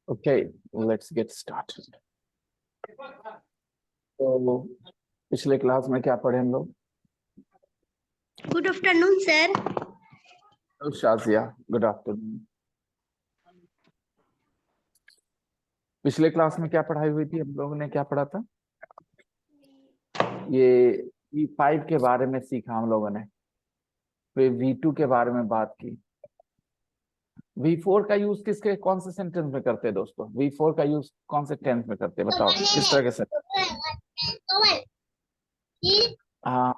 Okay, let's get started. तो पिछले class में क्या पढ़े हम लोग? Good afternoon sir. Shazia, good afternoon. पिछले क्लास में क्या पढ़ाई हुई थी? हम लोगों ने क्या पढ़ा था? ये V5 के बारे में सीखा हम लोगों ने, फिर V2 के बारे में बात की। V4 का यूज किसके कौन से सेंटेंस में करते हैं दोस्तों? V4 का यूज कौन से टेंस में करते हैं बताओ, किस तरह के सेंटेंस? हाँ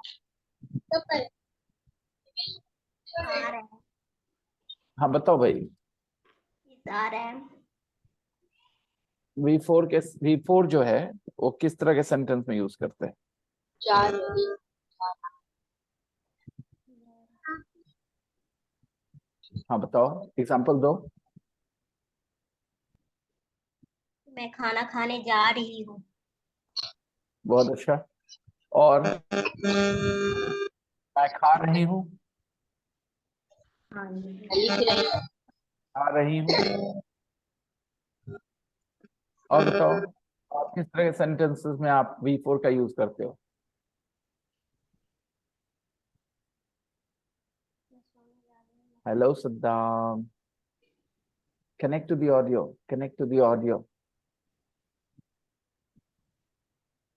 हाँ बताओ भाई। V4 जो है वो किस तरह के सेंटेंस में यूज करते हैं? हाँ बताओ, एग्जांपल दो। मैं खाना खाने जा रही हूँ। बहुत अच्छा। और मैं खा रही हूँ, खा रही हूँ। और बताओ, आप किस तरह के सेंटेंसेस में आप V4 का यूज करते हो? Hello Saddam, connect to the audio, connect to the audio,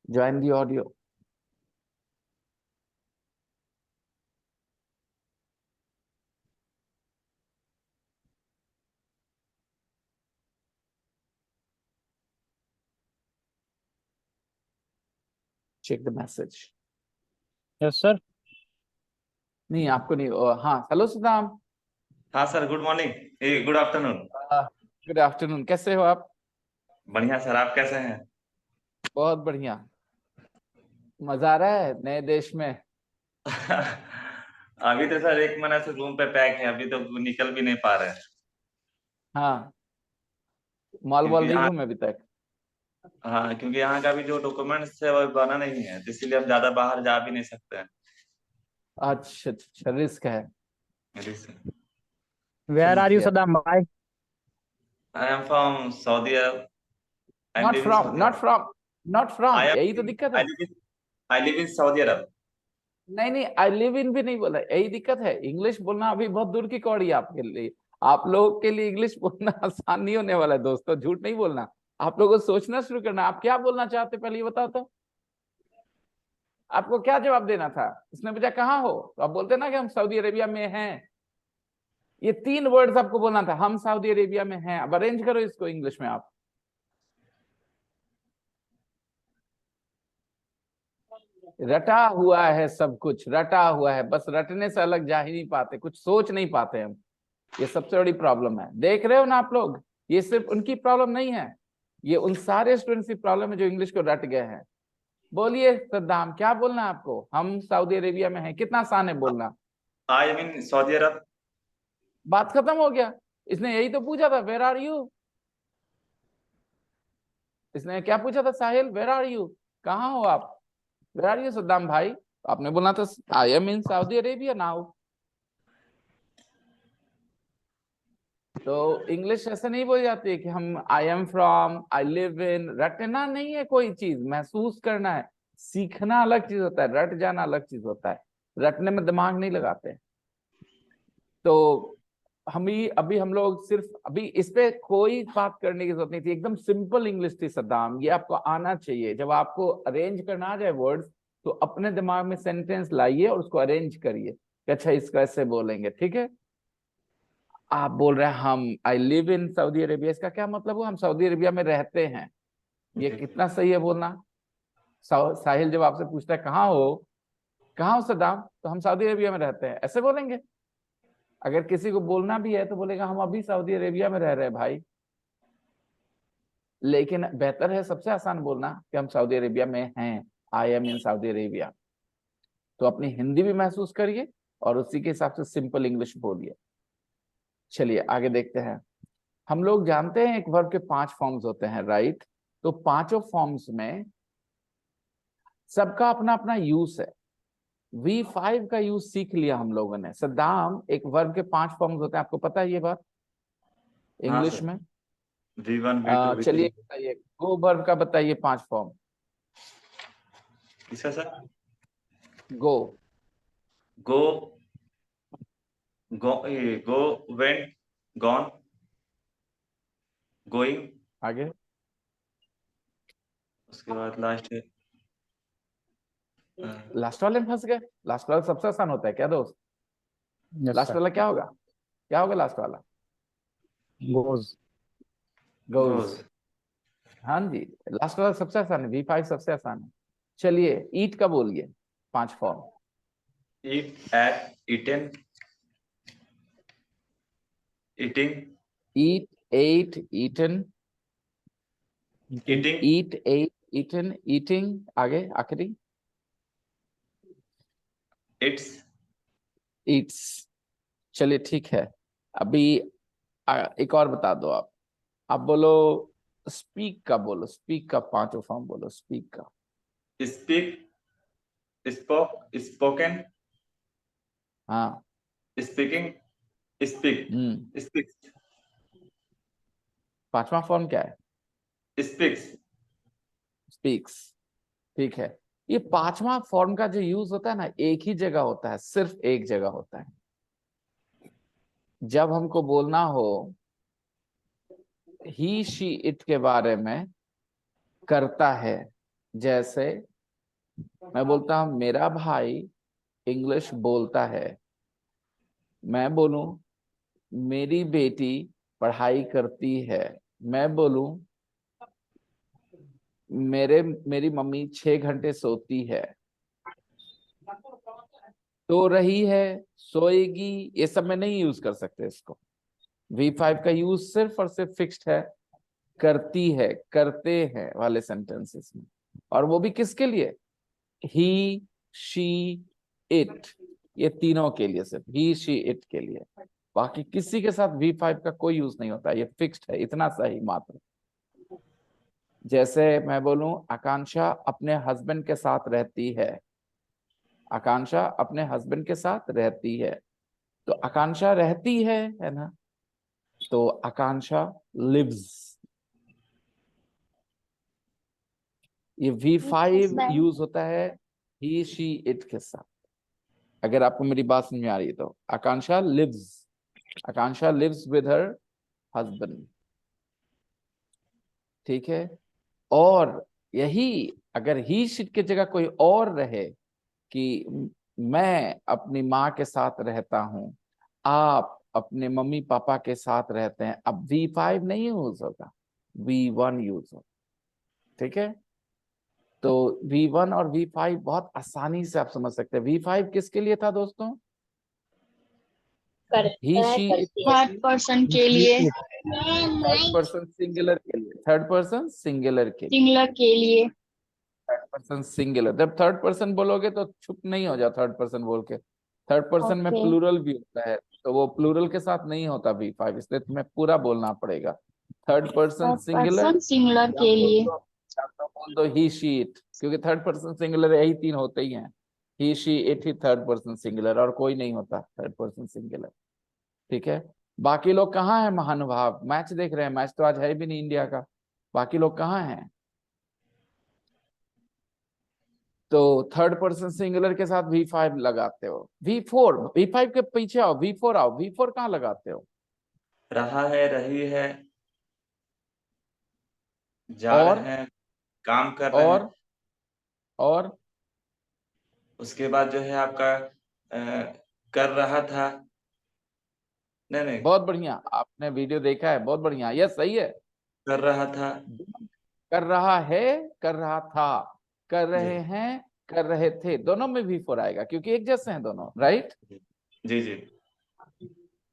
join the audio. Check the message. Yes sir. नहीं आपको नहीं। हाँ हेलो सद्दाम। हाँ sir, good morning, good afternoon. Good afternoon, कैसे हो आप? बढ़िया सर, आप कैसे हैं? बहुत बढ़िया। मजा आ रहा है नए देश में? अभी तो सर 1 महीना से रूम पे पैक है, अभी तो निकल भी नहीं पा रहे हैं। हाँ, मॉल वॉल क्योंकि नहीं यहाँ घूमे अभी तक? हाँ, क्योंकि यहाँ का भी जो डॉक्यूमेंट्स है वो बना नहीं है, तो इसीलिए हम ज्यादा बाहर जा भी नहीं सकते हैं। अच्छा अच्छा, रिस्क है। वेयर आर यू समझ सदाम भाई? I am from Saudi Arab. I am not living from, Saudi not Arab. From, not from, I यही तो एम दिक्कत आई है। Live in I live in Saudi Arab. नहीं नहीं, आई लिव इन भी नहीं बोला, यही दिक्कत है। इंग्लिश बोलना अभी बहुत दूर की कौड़ी है आपके लिए। आप लोगों के लिए इंग्लिश बोलना आसान नहीं होने वाला है दोस्तों, झूठ नहीं बोलना। आप लोगों को सोचना शुरू करना, आप क्या बोलना चाहते पहले ये बताओ तो। आपको क्या जवाब देना था? इसने पूछा कहाँ हो, तो आप बोलते ना कि हम सऊदी अरेबिया में हैं। ये 3 वर्ड्स आपको बोलना था, हम सऊदी अरेबिया में हैं। अब अरेंज करो इसको इंग्लिश में आप। रटा हुआ है सब कुछ, रटा हुआ है, बस रटने से अलग जा ही नहीं पाते, कुछ सोच नहीं पाते हम। ये सबसे बड़ी प्रॉब्लम है, देख रहे हो ना आप लोग। ये सिर्फ उनकी प्रॉब्लम नहीं है, ये उन सारे स्टूडेंट्स की प्रॉब्लम है जो इंग्लिश को रट गए हैं। बोलिए सद्दाम, क्या बोलना है आपको? हम सऊदी अरेबिया में हैं, कितना आसान है बोलना। आई एम इन सऊदी अरब। बात खत्म हो गया। इसने यही तो पूछा था, वेयर आर यू। इसने क्या पूछा था साहिल, वेयर आर यू, कहाँ हो आप? वेयर आर यू सद्दाम भाई? आपने बोलना था I am in Saudi Arabia now. तो इंग्लिश ऐसे नहीं बोली जाती है कि हम I am from, I live in. रटना नहीं है कोई चीज, महसूस करना है। सीखना अलग चीज होता है, रट जाना अलग चीज होता है। रटने में दिमाग नहीं लगाते। तो अभी हम लोग सिर्फ अभी इस पे कोई बात करने की जरूरत नहीं थी, एकदम सिंपल इंग्लिश थी सद्दाम। ये आपको आना चाहिए। जब आपको अरेंज करना आ जाए वर्ड्स, तो अपने दिमाग में सेंटेंस लाइए और उसको अरेंज करिए कि अच्छा इसका ऐसे बोलेंगे, ठीक है। आप बोल रहे हैं हम आई लिव इन सऊदी अरेबिया, इसका क्या मतलब हुआ? हम सऊदी अरेबिया में रहते हैं। ये कितना सही है बोलना? साहिल जब आपसे पूछता है कहाँ हो, कहाँ हो सद्दाम? तो हम सऊदी अरेबिया में रहते हैं, ऐसे बोलेंगे। अगर किसी को बोलना भी है तो बोलेगा हम अभी सऊदी अरेबिया में रह रहे हैं भाई। लेकिन बेहतर है, सबसे आसान बोलना कि हम सऊदी अरेबिया में हैं, आई एम इन सऊदी अरेबिया। तो अपनी हिंदी भी महसूस करिए और उसी के हिसाब से सिंपल इंग्लिश बोलिए। चलिए आगे देखते हैं। हम लोग जानते हैं एक वर्ब के 5 फॉर्म्स होते हैं, राइट? तो पांचों फॉर्म्स में सबका अपना अपना यूज है। V5 का यूज सीख लिया हम लोगों ने। सद्दाम, एक वर्ब के 5 फॉर्म्स होते हैं, आपको पता है ये बात हाँ इंग्लिश सर, में? V1 V2 चलिए V3। बताइए, गो वर्ब का बताइए 5 फॉर्म। किसका सर? गो। गो, गो, वेंट, गॉन, गोइंग, आगे उसके बाद लास्ट है लास्ट वाले में फंस गए। लास्ट वाला सबसे आसान होता है क्या दोस्त? Yes last sir. वाला क्या होगा? क्या होगा लास्ट वाला? गोज। गोज। गोज। हाँ जी, लास्ट वाला सबसे आसान है, V5 सबसे आसान है। चलिए ईट का बोलिए 5 फॉर्म। ईट, एट, ईटन, ईटिंग, ईट, एट, ईटन, ईटिंग, ईट, एट, ईटन, ईटिंग, आगे आखिरी इट्स। ईट्स। चलिए ठीक है। अभी एक और बता दो आप बोलो स्पीक का, बोलो स्पीक का 5 फॉर्म बोलो स्पीक का। स्पीक, स्पोक, स्पोकन, हाँ। स्पीकिंग, स्पीक, हम्म। स्पीक्स, 5वां फॉर्म क्या है? स्पीक्स। स्पीक्स। ठीक है। ये 5वां फॉर्म का जो यूज होता है ना, एक ही जगह होता है, सिर्फ एक जगह होता है। जब हमको बोलना हो ही शी इट के बारे में, करता है। जैसे मैं बोलता हूं मेरा भाई इंग्लिश बोलता है। मैं बोलूं मेरी बेटी पढ़ाई करती है। मैं बोलूं मेरी मम्मी 6 घंटे सोती है। सो रही है, सोएगी, ये सब में नहीं यूज कर सकते इसको। V5 का यूज सिर्फ और सिर्फ फिक्स्ड है, करती है, करते हैं वाले सेंटेंसेस में। और वो भी किसके लिए? ही, शी, इट, ये तीनों के लिए, सिर्फ ही, शी, इट के लिए। बाकी किसी के साथ V5 का कोई यूज नहीं होता, ये फिक्स्ड है, इतना सही मात्र। जैसे मैं बोलूं आकांक्षा अपने हस्बैंड के साथ रहती है। आकांक्षा अपने हस्बैंड के साथ रहती है। तो आकांक्षा रहती है ना? तो आकांक्षा लिव्स। ये V5 यूज होता है ही, शी, इट के साथ। अगर आपको मेरी बात समझ में आ रही है तो आकांक्षा लिव्स विद हर हस्बैंड। ठीक है। और यही अगर ही शिट की जगह कोई और रहे कि मैं अपनी माँ के साथ रहता हूं, आप अपने मम्मी पापा के साथ रहते हैं, अब V5 नहीं यूज होगा, V1 यूज होगा। ठीक है। तो V1 और V5 बहुत आसानी से आप समझ सकते हैं। V5 किसके लिए था दोस्तों? ही, शी, थर्ड पर्सन के लिए, थर्ड पर्सन सिंगुलर के लिए, थर्ड पर्सन सिंगुलर के लिए, सिंगुलर के लिए। Third person singular. जब थर्ड पर्सन बोलोगे तो चुप नहीं हो जाओ थर्ड पर्सन बोल के। थर्ड पर्सन में ओके। प्लूरल भी होता है, तो वो प्लूरल के साथ नहीं होता V5, इसलिए तुम्हें पूरा बोलना पड़ेगा। Third person third singular, person singular के लिए। या तो बोल दो ही, शी, इट, क्योंकि थर्ड पर्सन सिंगुलर यही 3 होते ही हैं। ही, शी, इट ही थर्ड पर्सन सिंगुलर, और कोई नहीं होता थर्ड पर्सन सिंगुलर। ठीक है। बाकी लोग कहाँ हैं महानुभाव? मैच देख रहे हैं, मैच तो आज है भी नहीं इंडिया का। बाकी लोग कहाँ हैं? तो थर्ड पर्सन सिंगुलर के साथ V5 लगाते हो। V5 के पीछे आओ, V4 आओ। V4 कहाँ लगाते हो? रहा है, रही है, जा और रहे हैं, काम कर रहे हैं। और और उसके बाद जो है आपका कर रहा था। नहीं नहीं, बहुत बढ़िया, आपने वीडियो देखा है, बहुत बढ़िया, यह सही है। कर रहा था। कर रहा है, कर रहा था, कर जी। रहे हैं, कर रहे थे, दोनों में V4 आएगा क्योंकि एक जैसे हैं दोनों, राइट। जी जी।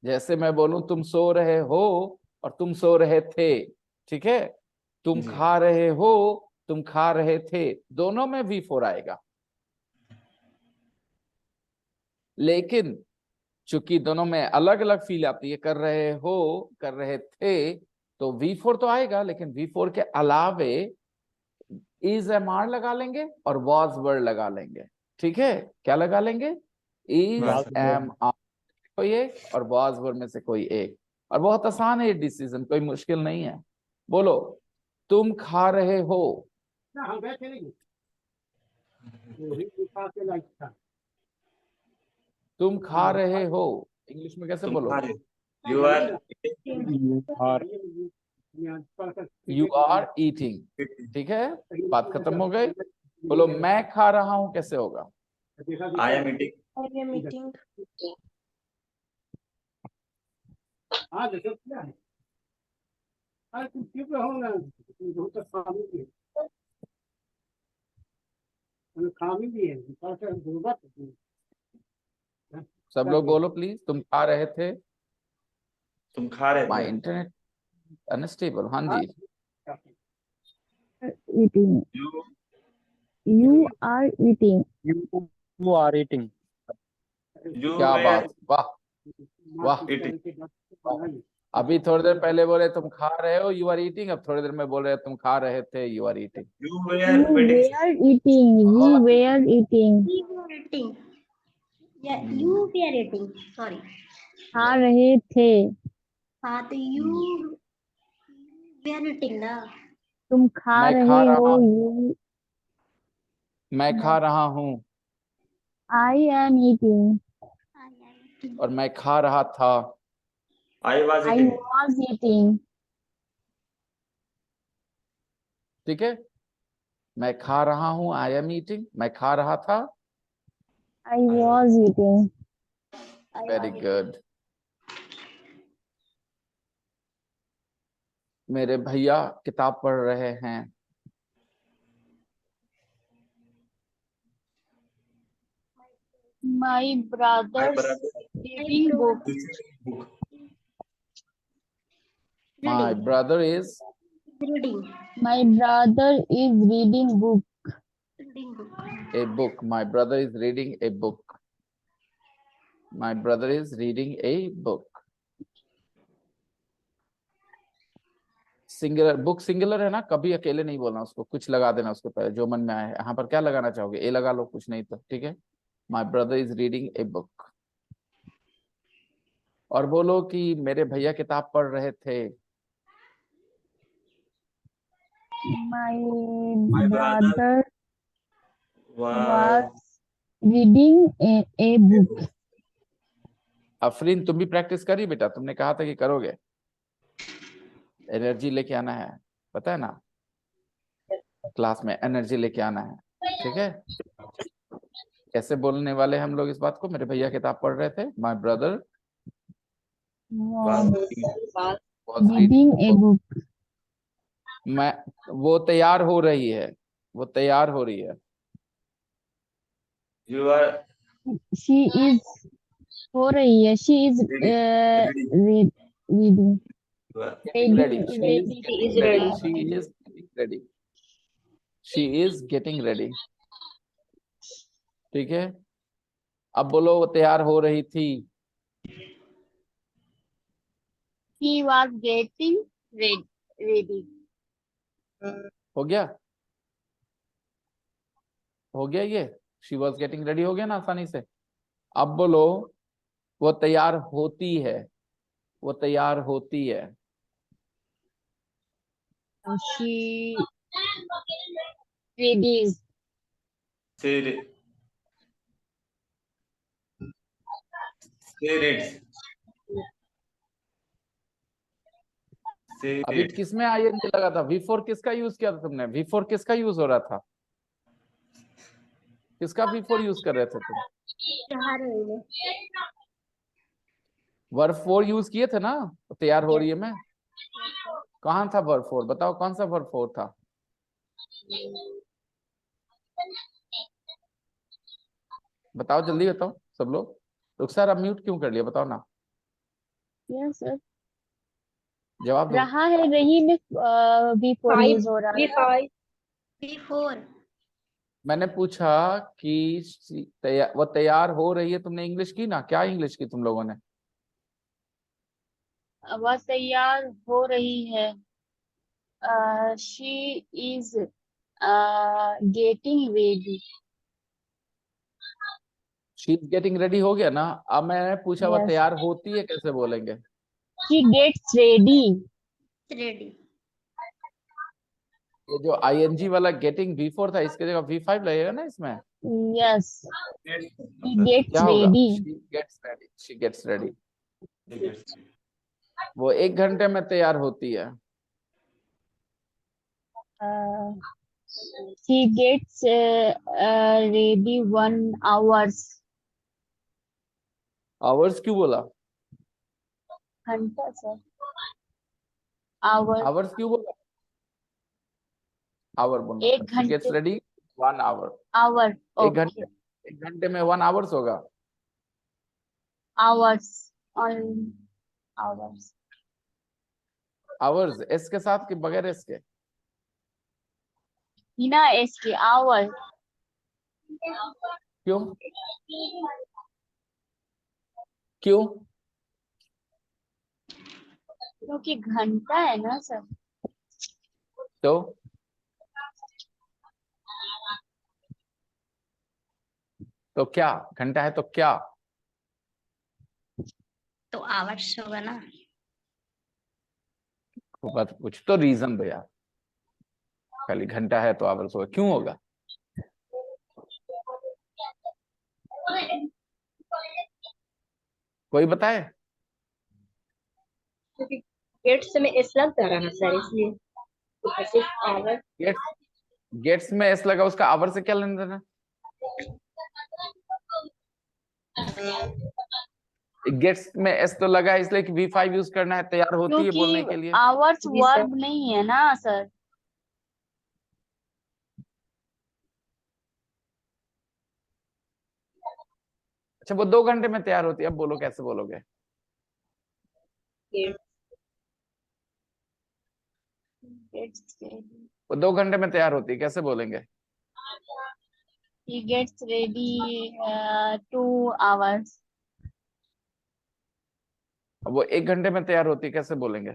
जैसे मैं बोलूं तुम सो रहे हो और तुम सो रहे थे, ठीक है। तुम जी। खा रहे हो, तुम खा रहे थे, दोनों में V4 आएगा। लेकिन चूंकि दोनों में अलग अलग फील आती है, कर रहे हो, कर रहे थे, तो V4 तो आएगा, लेकिन V4 के अलावे इज एम आर लगा लेंगे और वॉज वर्ड लगा लेंगे, ठीक है। क्या लगा लेंगे? इज हाँ, एम आर कोई एक और वॉज वर्ड में से कोई एक। और बहुत आसान है ये डिसीजन, कोई मुश्किल नहीं है। बोलो, तुम खा रहे हो। तुम खा रहे हो, इंग्लिश में कैसे तुम खा बोलोगे? रहे, you are You are you are eating, ठीक है, बात खत्म हो गई। बोलो, मैं खा रहा हूं, कैसे होगा? I am eating. I am eating. सब लोग बोलो प्लीज, तुम खा रहे थे। तुम खा रहे माई थे। इंटरनेट अनस्टेबल, हाँ जी। Eating. You You are eating. you are eating. You क्या वेयर बात, वाह वाह। ईटिंग। अभी थोड़ी देर पहले बोले तुम खा रहे हो, यू आर ईटिंग, अब थोड़ी देर में बोल रहे हो तुम खा रहे थे, you are eating. You were You waiting. were eating. We were eating. We were eating. Yeah, you were eating. Sorry. खा रहे थे. हाँ तो you were eating ना. तुम खा मैं खा रहे रहा हो. हूँ, You. मैं खा रहा हूँ, I am eating. I am eating. और मैं खा रहा था। I was I eating. was eating. ठीक है, मैं खा रहा हूँ, आई एम ईटिंग, मैं खा रहा था। I was eating. I very was good. मेरे भैया किताब पढ़ रहे हैं। My my brother's brother reading book. Book. My reading. Brother is, Reading. My brother is reading book. Reading book. A book, my brother is reading a book, my brother is reading a book. Singular, book singular है ना, कभी अकेले नहीं बोलना उसको, कुछ लगा देना उसके पहले जो मन में आए। यहाँ पर क्या लगाना चाहोगे? ए लगा लो, कुछ नहीं तो ठीक है। My brother is reading a book. और बोलो कि मेरे भैया किताब पढ़ रहे थे। My my brother brother was was reading a book. Afreen, तुम भी प्रैक्टिस करी बेटा, तुमने कहा था कि करोगे। एनर्जी लेके आना है, पता है ना, क्लास में एनर्जी लेके आना है, ठीक है। कैसे बोलने वाले हम लोग इस बात को? मेरे भैया किताब पढ़ रहे थे, my brother Was was reading a book. मैं, वो तैयार हो रही है, वो तैयार हो रही है। यू आर She is हो रही है. She is reading. reading. You are Getting ready. Reading. She is Reading. getting is ready. ready. She is getting ready. She is getting ready. ठीक है, अब बोलो वो तैयार हो रही थी। He was getting ready. हो गया, हो गया ये। शी वॉज गेटिंग रेडी हो गया ना आसानी से। अब बोलो वो तैयार होती है, वो तैयार होती है। She readies. से रीड्स। से अभी रीड्स। किस में आईएनजी लगा था? V4 किसका यूज किया था तुमने? V4 किसका यूज हो रहा था? किसका V4 यूज कर रहे थे तुम? तैयार हो रही है. वर्ब 4 यूज किए थे ना, तो तैयार हो रही है मैं। कहाँ था वर्ब 4? बताओ कौन सा वर्ब 4 था? बताओ जल्दी बताओ सब लोग। रुखसार अब म्यूट क्यों कर लिया बताओ ना, यस सर। जवाब दो। रहा है, रही में before फाइव यूज हो रहा बी है। फाइव before मैंने पूछा कि वो तैयार हो रही है, तुमने इंग्लिश की ना, क्या इंग्लिश की तुम लोगों ने? वह तैयार हो रही है। She is getting ready. She is getting ready हो गया ना। अब मैंने पूछा वो यस। तैयार होती है, कैसे बोलेंगे? She gets ready. ready ये जो आईएनजी वाला गेटिंग बिफोर था, इसके जगह V5 लगेगा ना इसमें। यस। शी गेट्स क्या होगा? Ready. She gets ready, she gets ready. वो 1 घंटे में तैयार होती है। She gets ready 1 hours। Hours क्यों बोला? घंटा सर। आवर। आवर्स क्यों बोला? आवर बोलना था। 1 शी गेट्स घंटे। Ready 1 hour। आवर। एक ओके। घंटे 1 घंटे में 1 hours होगा। Hours. On hours. Hours S के साथ कि बगैर एस के? बिना एस के आवर। क्यों? क्यों? क्योंकि घंटा है ना सर। तो क्या घंटा है तो क्या? तो hours होगा ना। बस कुछ तो रीजन दो यार, खाली घंटा है तो आवर्स होगा क्यों होगा? कोई बताए? क्योंकि गेट्स में एस लगता रहा सर, इसलिए आवर। गेट्स गेट्स में एस लगा, उसका आवर से क्या लेना देना? गेट्स में एस तो लगा इसलिए कि V5 यूज करना है, तैयार होती है बोलने के क्योंकि लिए। आवर्स जी सर। वर्ब नहीं है ना सर। अच्छा वो 2 घंटे में तैयार होती है, अब बोलो कैसे बोलोगे? Gets ready. वो 2 घंटे में तैयार होती है, कैसे बोलेंगे? He gets ready 2 hours। अब वो 1 घंटे में तैयार होती है, कैसे बोलेंगे?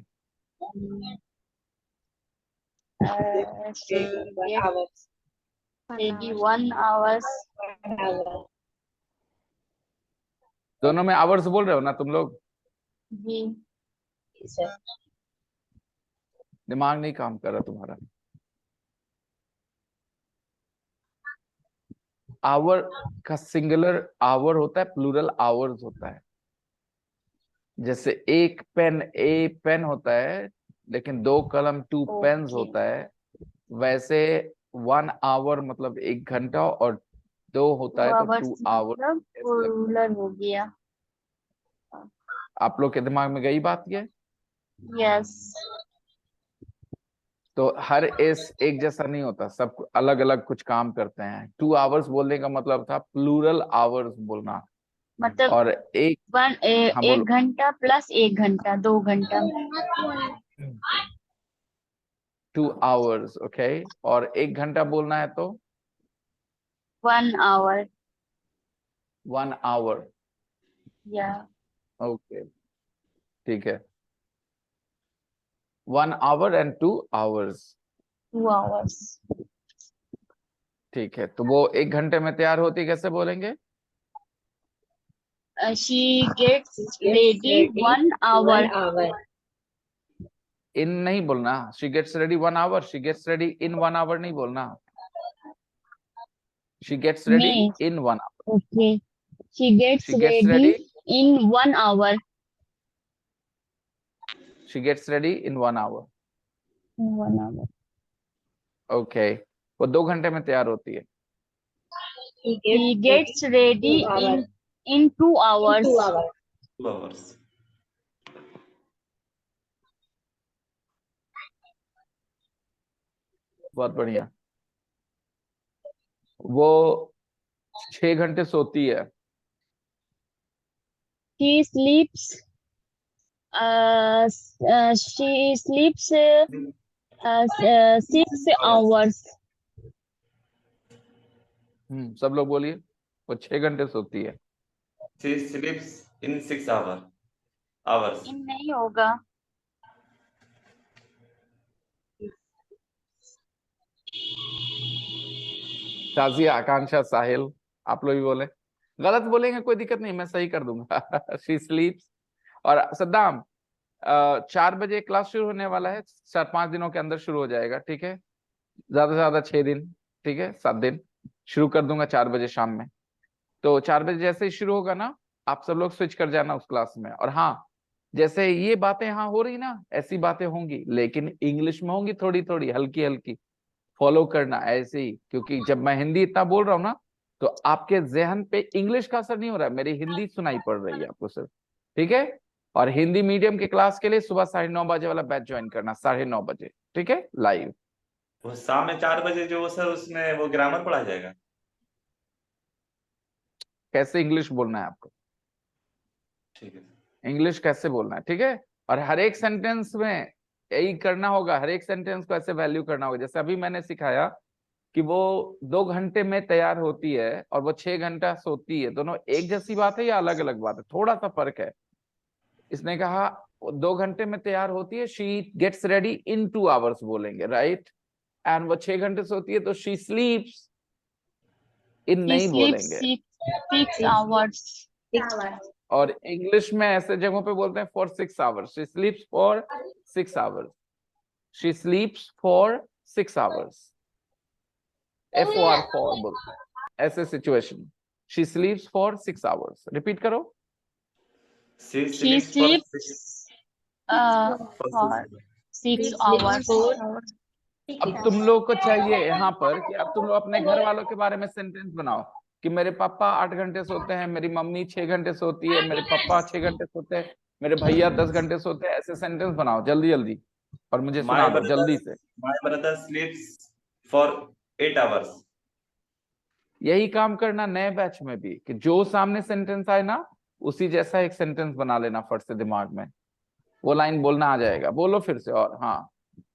She gets hours. Ready 1 hours। दोनों में आवर्स बोल रहे हो ना तुम लोग? जी। सर दिमाग नहीं काम कर रहा तुम्हारा। आवर का सिंगुलर आवर होता है, प्लूरल आवर्स होता है। जैसे एक पेन ए पेन होता है, लेकिन 2 कलम 2 पेन्स ओके। होता है। वैसे 1 hour मतलब 1 घंटा, और 2 होता है तो 2 आवर्स hour मतलब ऐसे लगता है। प्लूरल हो गया। आप लोग के दिमाग में गई बात ये? यस। तो हर एस एक जैसा नहीं होता, सब अलग अलग कुछ काम करते हैं। 2 hours बोलने का मतलब था प्लूरल आवर्स बोलना। मतलब और एक हाँ बोलो। 1 घंटा प्लस 1 घंटा 2 घंटा। 2 hours ओके। और 1 घंटा बोलना है तो 1 hour। 1 hour या ओके, ठीक है। 1 hour and 2 hours 2 hours। ठीक है। तो वो 1 घंटे में तैयार होती, कैसे बोलेंगे? She gets ready 1 hour। Hour. In नहीं बोलना, she gets ready 1 hour, she gets ready in 1 hour नहीं बोलना। शी गेट्स रेडी में in 1 hour। Okay. She gets she gets ready ready in 1 hour। She gets ready in 1 hour 1 hour। Okay. वो 2 घंटे में तैयार होती है। He gets ready in 2 hours। 2 our. 2 hours। बहुत बढ़िया। वो 6 घंटे सोती है। She sleeps. She sleeps 6 hours. सब लोग बोलिए, वो 6 घंटे सोती है। She sleeps in 6 hours. इन नहीं होगा। शाजिया, आकांक्षा, साहिल, आप लोग भी बोले। गलत बोलेंगे कोई दिक्कत नहीं, मैं सही कर दूंगा। शी स्लीप्स। और सद्दाम, 4 बजे क्लास शुरू होने वाला है, 4-5 दिनों के अंदर शुरू हो जाएगा, ठीक है। ज्यादा से ज्यादा 6 दिन, ठीक है, 7 दिन शुरू कर दूंगा 4 बजे शाम में। तो 4 बजे जैसे ही शुरू होगा ना, आप सब लोग स्विच कर जाना उस क्लास में। और हाँ, जैसे ये बातें यहाँ हो रही ना, ऐसी बातें होंगी, लेकिन इंग्लिश में होंगी, थोड़ी थोड़ी हल्की हल्की। फॉलो करना ऐसे ही, क्योंकि जब मैं हिंदी इतना बोल रहा हूँ ना, तो आपके जहन पे इंग्लिश का असर नहीं हो रहा है, मेरी हिंदी सुनाई पड़ रही है आपको सिर्फ, ठीक है। और हिंदी मीडियम के क्लास के लिए सुबह 9:30 बजे वाला बैच ज्वाइन करना, 9:30 बजे, ठीक है, लाइव। वो शाम में 4 बजे जो सर उसमें वो ग्रामर पढ़ा जाएगा? कैसे इंग्लिश बोलना है आपको, ठीक है। इंग्लिश कैसे बोलना है, ठीक है। और हर एक सेंटेंस में यही करना होगा, हर एक सेंटेंस को ऐसे वैल्यू करना होगा। जैसे अभी मैंने सिखाया कि वो 2 घंटे में तैयार होती है और वो 6 घंटा सोती है, दोनों एक जैसी बात है या अलग अलग बात है? थोड़ा सा फर्क है। इसने कहा 2 घंटे में तैयार होती है, she gets ready in 2 hours बोलेंगे, राइट। एंड वो 6 घंटे सोती है, तो शी स्लीप्स इन She नहीं sleeps बोलेंगे। 6 hours. 6 hours. और इंग्लिश में ऐसे जगहों पे बोलते हैं for 6 hours, she स्लीप्स for 6 hours, she स्लीप्स for 6 hours, FOR for बोलते हैं ऐसे situation. She स्लीप्स for 6 hours, repeat करो। She She sleeps for sleeps for 6 hours. अब तुम लोग को चाहिए यहाँ पर कि अब तुम लोग अपने घर वालों के बारे में सेंटेंस बनाओ कि मेरे पापा 8 घंटे सोते हैं, मेरी मम्मी 6 घंटे सोती है, मेरे पापा 6 घंटे सोते हैं, मेरे भैया 10 घंटे सोते हैं। ऐसे सेंटेंस बनाओ जल्दी जल्दी और मुझे सुना दो जल्दी से। My brother sleeps for 8 hours. यही काम करना नए बैच में भी, कि जो सामने सेंटेंस आए ना, उसी जैसा एक सेंटेंस बना लेना फट से दिमाग में, वो लाइन बोलना आ जाएगा। बोलो फिर से। और हाँ,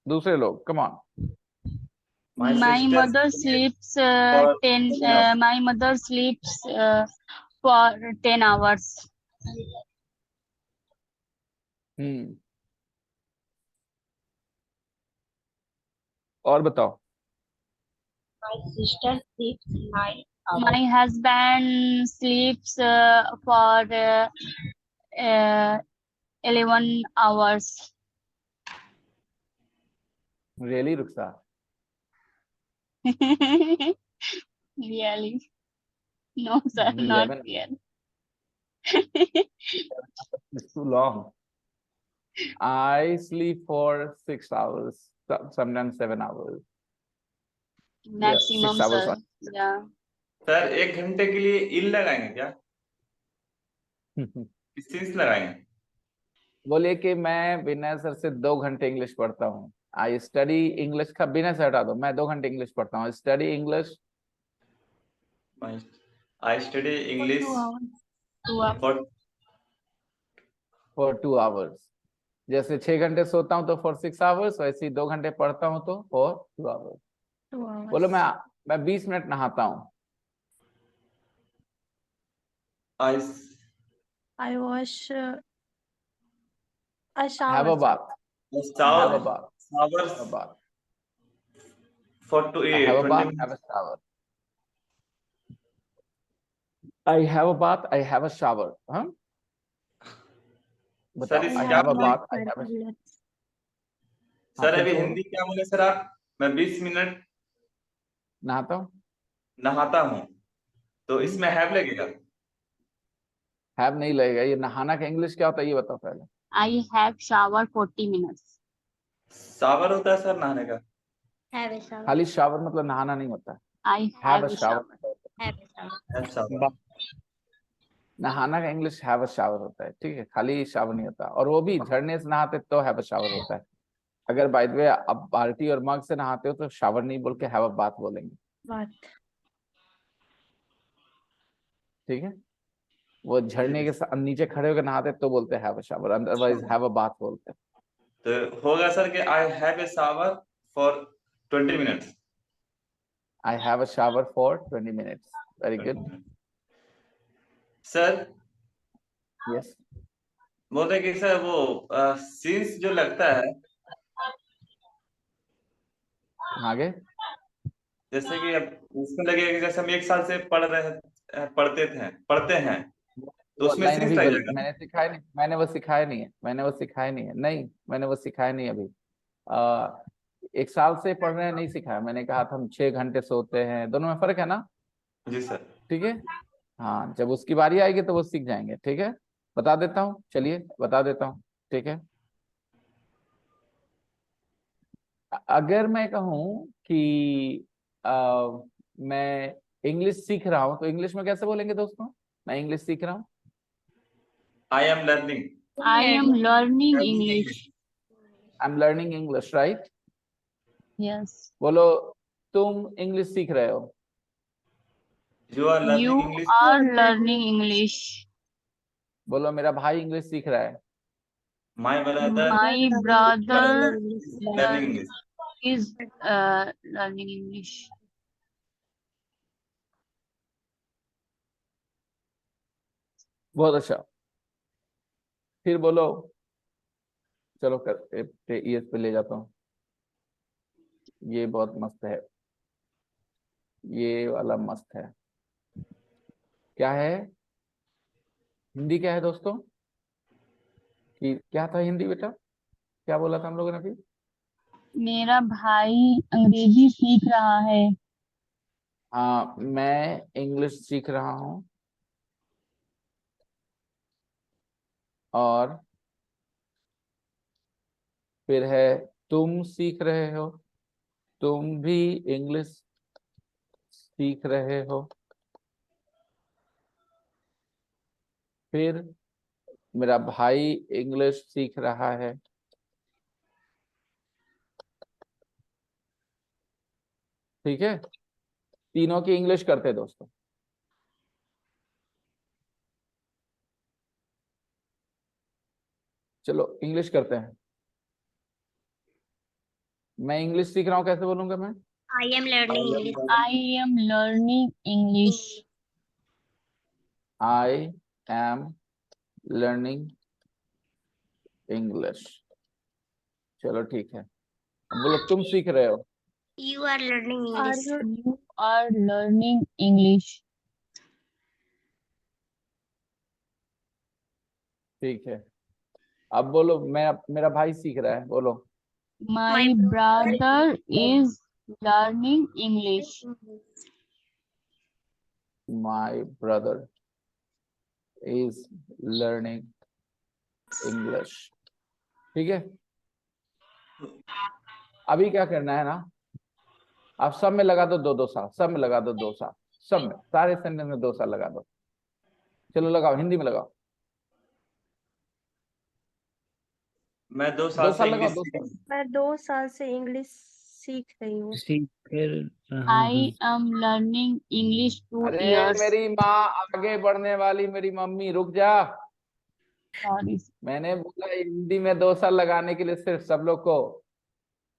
दूसरे लोग, come on. My mother sleeps 10. My mother sleeps for 10 hours. और बताओ। My sister sleeps 9 hours. My husband sleeps for 11 hours. Really Rukhsa? Really? No, sir, not 11 really. is too long. I sleep for 6 hours, sometimes 7 hours. Maximum, 6 hours. sir. Yeah. Sir 1 घंटे के लिए इल लगाएंगे क्या? किस चीज लगाएंगे? बोलिए कि मैं विनय सर से 2 घंटे इंग्लिश पढ़ता हूँ। आई स्टडी इंग्लिश का, विनय से हटा दो, मैं 2 घंटे इंग्लिश पढ़ता हूँ। Study English I study English 2 hours. for 2 hours. जैसे 6 घंटे सोता हूँ तो for 6 hours, वैसे ही 2 घंटे पढ़ता हूँ तो for 2 hours. 2 hours. बोलो मैं 20 मिनट नहाता हूँ। I wash. I Have a shower. bath. Have a bath. Have a bath. for I have a 20 bath. minutes. Have a shower. I have a bath. I have a shower. हाँ? बताओ। इस I क्या have a बोले? bath. I have a. Sir हाँ, अभी फिर हिंदी क्या बोले सर आप? मैं 20 मिनट नहाता हूँ। नहाता हूँ, तो इसमें हैव लगेगा? हैव नहीं लगेगा। ये नहाना का इंग्लिश क्या होता है ये बताओ पहले। I have shower 40 minutes. Shower होता है सर नहाने का? Have a shower. खाली शावर मतलब नहाना नहीं होता है। I have have a a shower. shower. Have a shower. Have shower. नहाना का इंग्लिश हैव अ शावर होता है, ठीक है, खाली शावर नहीं होता। और वो भी झरने से नहाते तो हैव अ शावर होता है। अगर बाय द वे आप बाल्टी और मग से नहाते हो तो शावर नहीं बोल के हैव अ बाथ बोलेंगे। Bath. ठीक है, वो झरने के नीचे खड़े होकर नहाते तो बोलते have a shower, otherwise have a bath बोलते हैं। तो होगा सर कि I have a shower for 20 minutes. I have a shower for 20 minutes. Very good. Sir yes. बोलते हैं कि सर वो सीन्स जो लगता है, आगे। जैसे कि अब इसमें लगेगा कि जैसे हम 1 साल से पढ़ते हैं, तो वो उसमें लाइन सीन्स अभी लग जाएगा। मैंने सिखाया नहीं, मैंने वो सिखाया नहीं है, मैंने वो सिखाया नहीं है, नहीं मैंने वो सिखाया नहीं अभी। आ, 1 साल से पढ़ रहे हैं नहीं सिखाया, मैंने कहा था हम 6 घंटे सोते हैं, दोनों में फर्क है ना। जी सर। ठीक है। हाँ, जब उसकी बारी आएगी तो वो सीख जाएंगे। ठीक है, बता देता हूँ, चलिए बता देता हूँ। ठीक है, अगर मैं कहूँ कि मैं इंग्लिश सीख रहा हूँ तो इंग्लिश में कैसे बोलेंगे दोस्तों? मैं इंग्लिश सीख रहा हूँ। I am learning. I am learning English. I am learning English, right. Yes. बोलो, तुम इंग्लिश सीख रहे हो। You are learning You English. are learning English. बोलो, मेरा भाई इंग्लिश सीख रहा है। My brother My brother learning English. is learning English. बहुत अच्छा। फिर बोलो, चलो ये पे ले जाता हूँ, ये बहुत मस्त है, ये वाला मस्त है। क्या है हिंदी, क्या है दोस्तों? कि क्या था हिंदी बेटा, क्या बोला था हम लोगों ने अभी? मेरा भाई अंग्रेजी सीख रहा है। हाँ, मैं इंग्लिश सीख रहा हूँ। और फिर है तुम सीख रहे हो, तुम भी इंग्लिश सीख रहे हो। फिर मेरा भाई इंग्लिश सीख रहा है। ठीक है, तीनों की इंग्लिश करते हैं दोस्तों। चलो इंग्लिश करते हैं। मैं इंग्लिश सीख रहा हूँ, कैसे बोलूंगा मैं? I am learning English. I am learning English. I am learning English. चलो ठीक है, अब बोलो तुम सीख रहे हो। You are learning English. You are learning English. ठीक है, अब बोलो मैं, मेरा भाई सीख रहा है, बोलो। My brother is learning English. My brother is learning English. ठीक है, अभी क्या करना है ना, आप सब में लगा दो 2-2 साल, सब में लगा दो 2 साल, सब में, सारे सेंटेंस में 2 साल लगा दो। चलो लगाओ, हिंदी में लगाओ। मैं 2 साल 2 साल से लगाओ, इंग्लिश 2 साल। मैं 2 साल से इंग्लिश सीख रही हूँ। I am learning English 2 अरे years. मेरी माँ, आगे बढ़ने वाली मेरी मम्मी, रुक जा। Sorry. मैंने बोला हिंदी में 2 साल लगाने के लिए सिर्फ सब लोग को,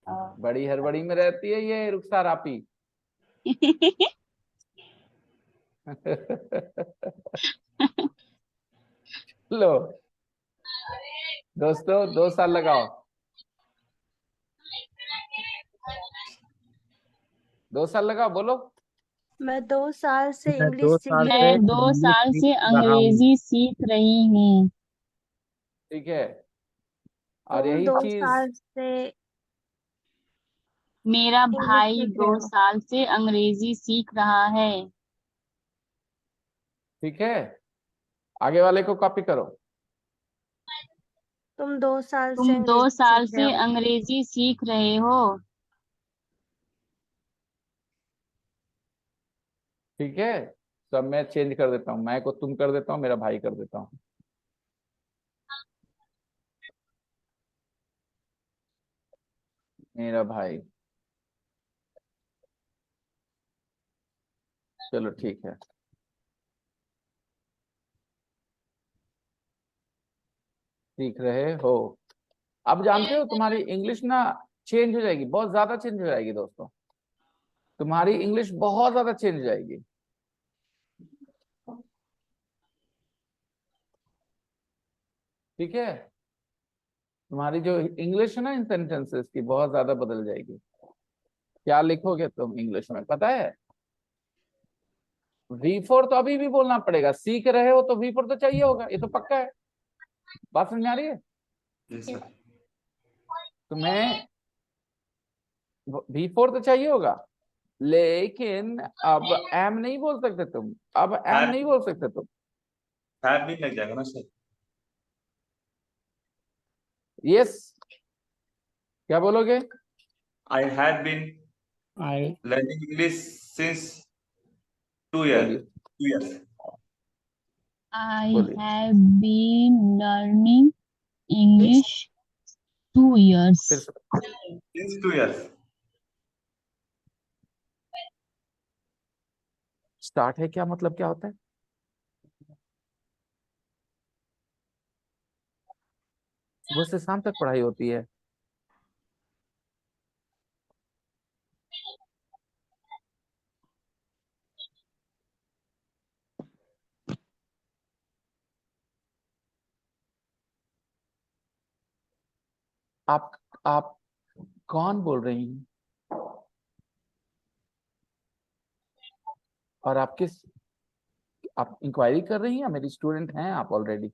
बड़ी हड़बड़ी में रहती है ये रुखसार आपी। लो दोस्तों, 2 साल लगाओ, 2 साल लगाओ, बोलो। मैं 2 साल से मैं इंग्लिश 2 सीख साल रही से मैं हूँ। 2 साल इंग्लिश से सीख रहा हूँ। अंग्रेजी सीख रही हूँ। ठीक है, और तुम यही दो चीज, साल से मेरा इंग्लिश भाई सीख रहे 2 हो। साल से अंग्रेजी सीख रहा है। ठीक है, आगे वाले को कॉपी करो। तुम 2 साल तुम से 2 अंग्रेजी साल सीख रहे से हो। अंग्रेजी सीख रहे हो। ठीक है, सब मैं चेंज कर देता हूँ, मैं को तुम कर देता हूँ, मेरा भाई कर देता हूँ। मेरा भाई, चलो ठीक है। सीख रहे हो। अब जानते हो तुम्हारी इंग्लिश ना चेंज हो जाएगी, बहुत ज्यादा चेंज हो जाएगी दोस्तों, तुम्हारी इंग्लिश बहुत ज्यादा चेंज हो जाएगी। ठीक है, तुम्हारी जो इंग्लिश है ना इन सेंटेंसेस की बहुत ज्यादा बदल जाएगी। क्या लिखोगे तुम इंग्लिश में पता है? V4 तो अभी भी बोलना पड़ेगा, सीख रहे हो तो V4 तो चाहिए होगा, ये तो पक्का है। बात समझ में आ रही है? जी सर। तुम्हें V4 तो चाहिए होगा, लेकिन अब एम नहीं बोल सकते तुम, अब एम नहीं बोल सकते तुम। हैव बीन लग जाएगा ना सर? यस, क्या बोलोगे? I have been I learning English since 2 years। बोलिए 2 years। I बोलिए। have been learning English 2 फिर years. से सिंस 2 years। स्टार्ट है क्या मतलब क्या होता है? सुबह से शाम तक पढ़ाई होती है। आप कौन बोल रही हैं? और आप इंक्वायरी कर रही हैं? मेरी स्टूडेंट हैं आप ऑलरेडी?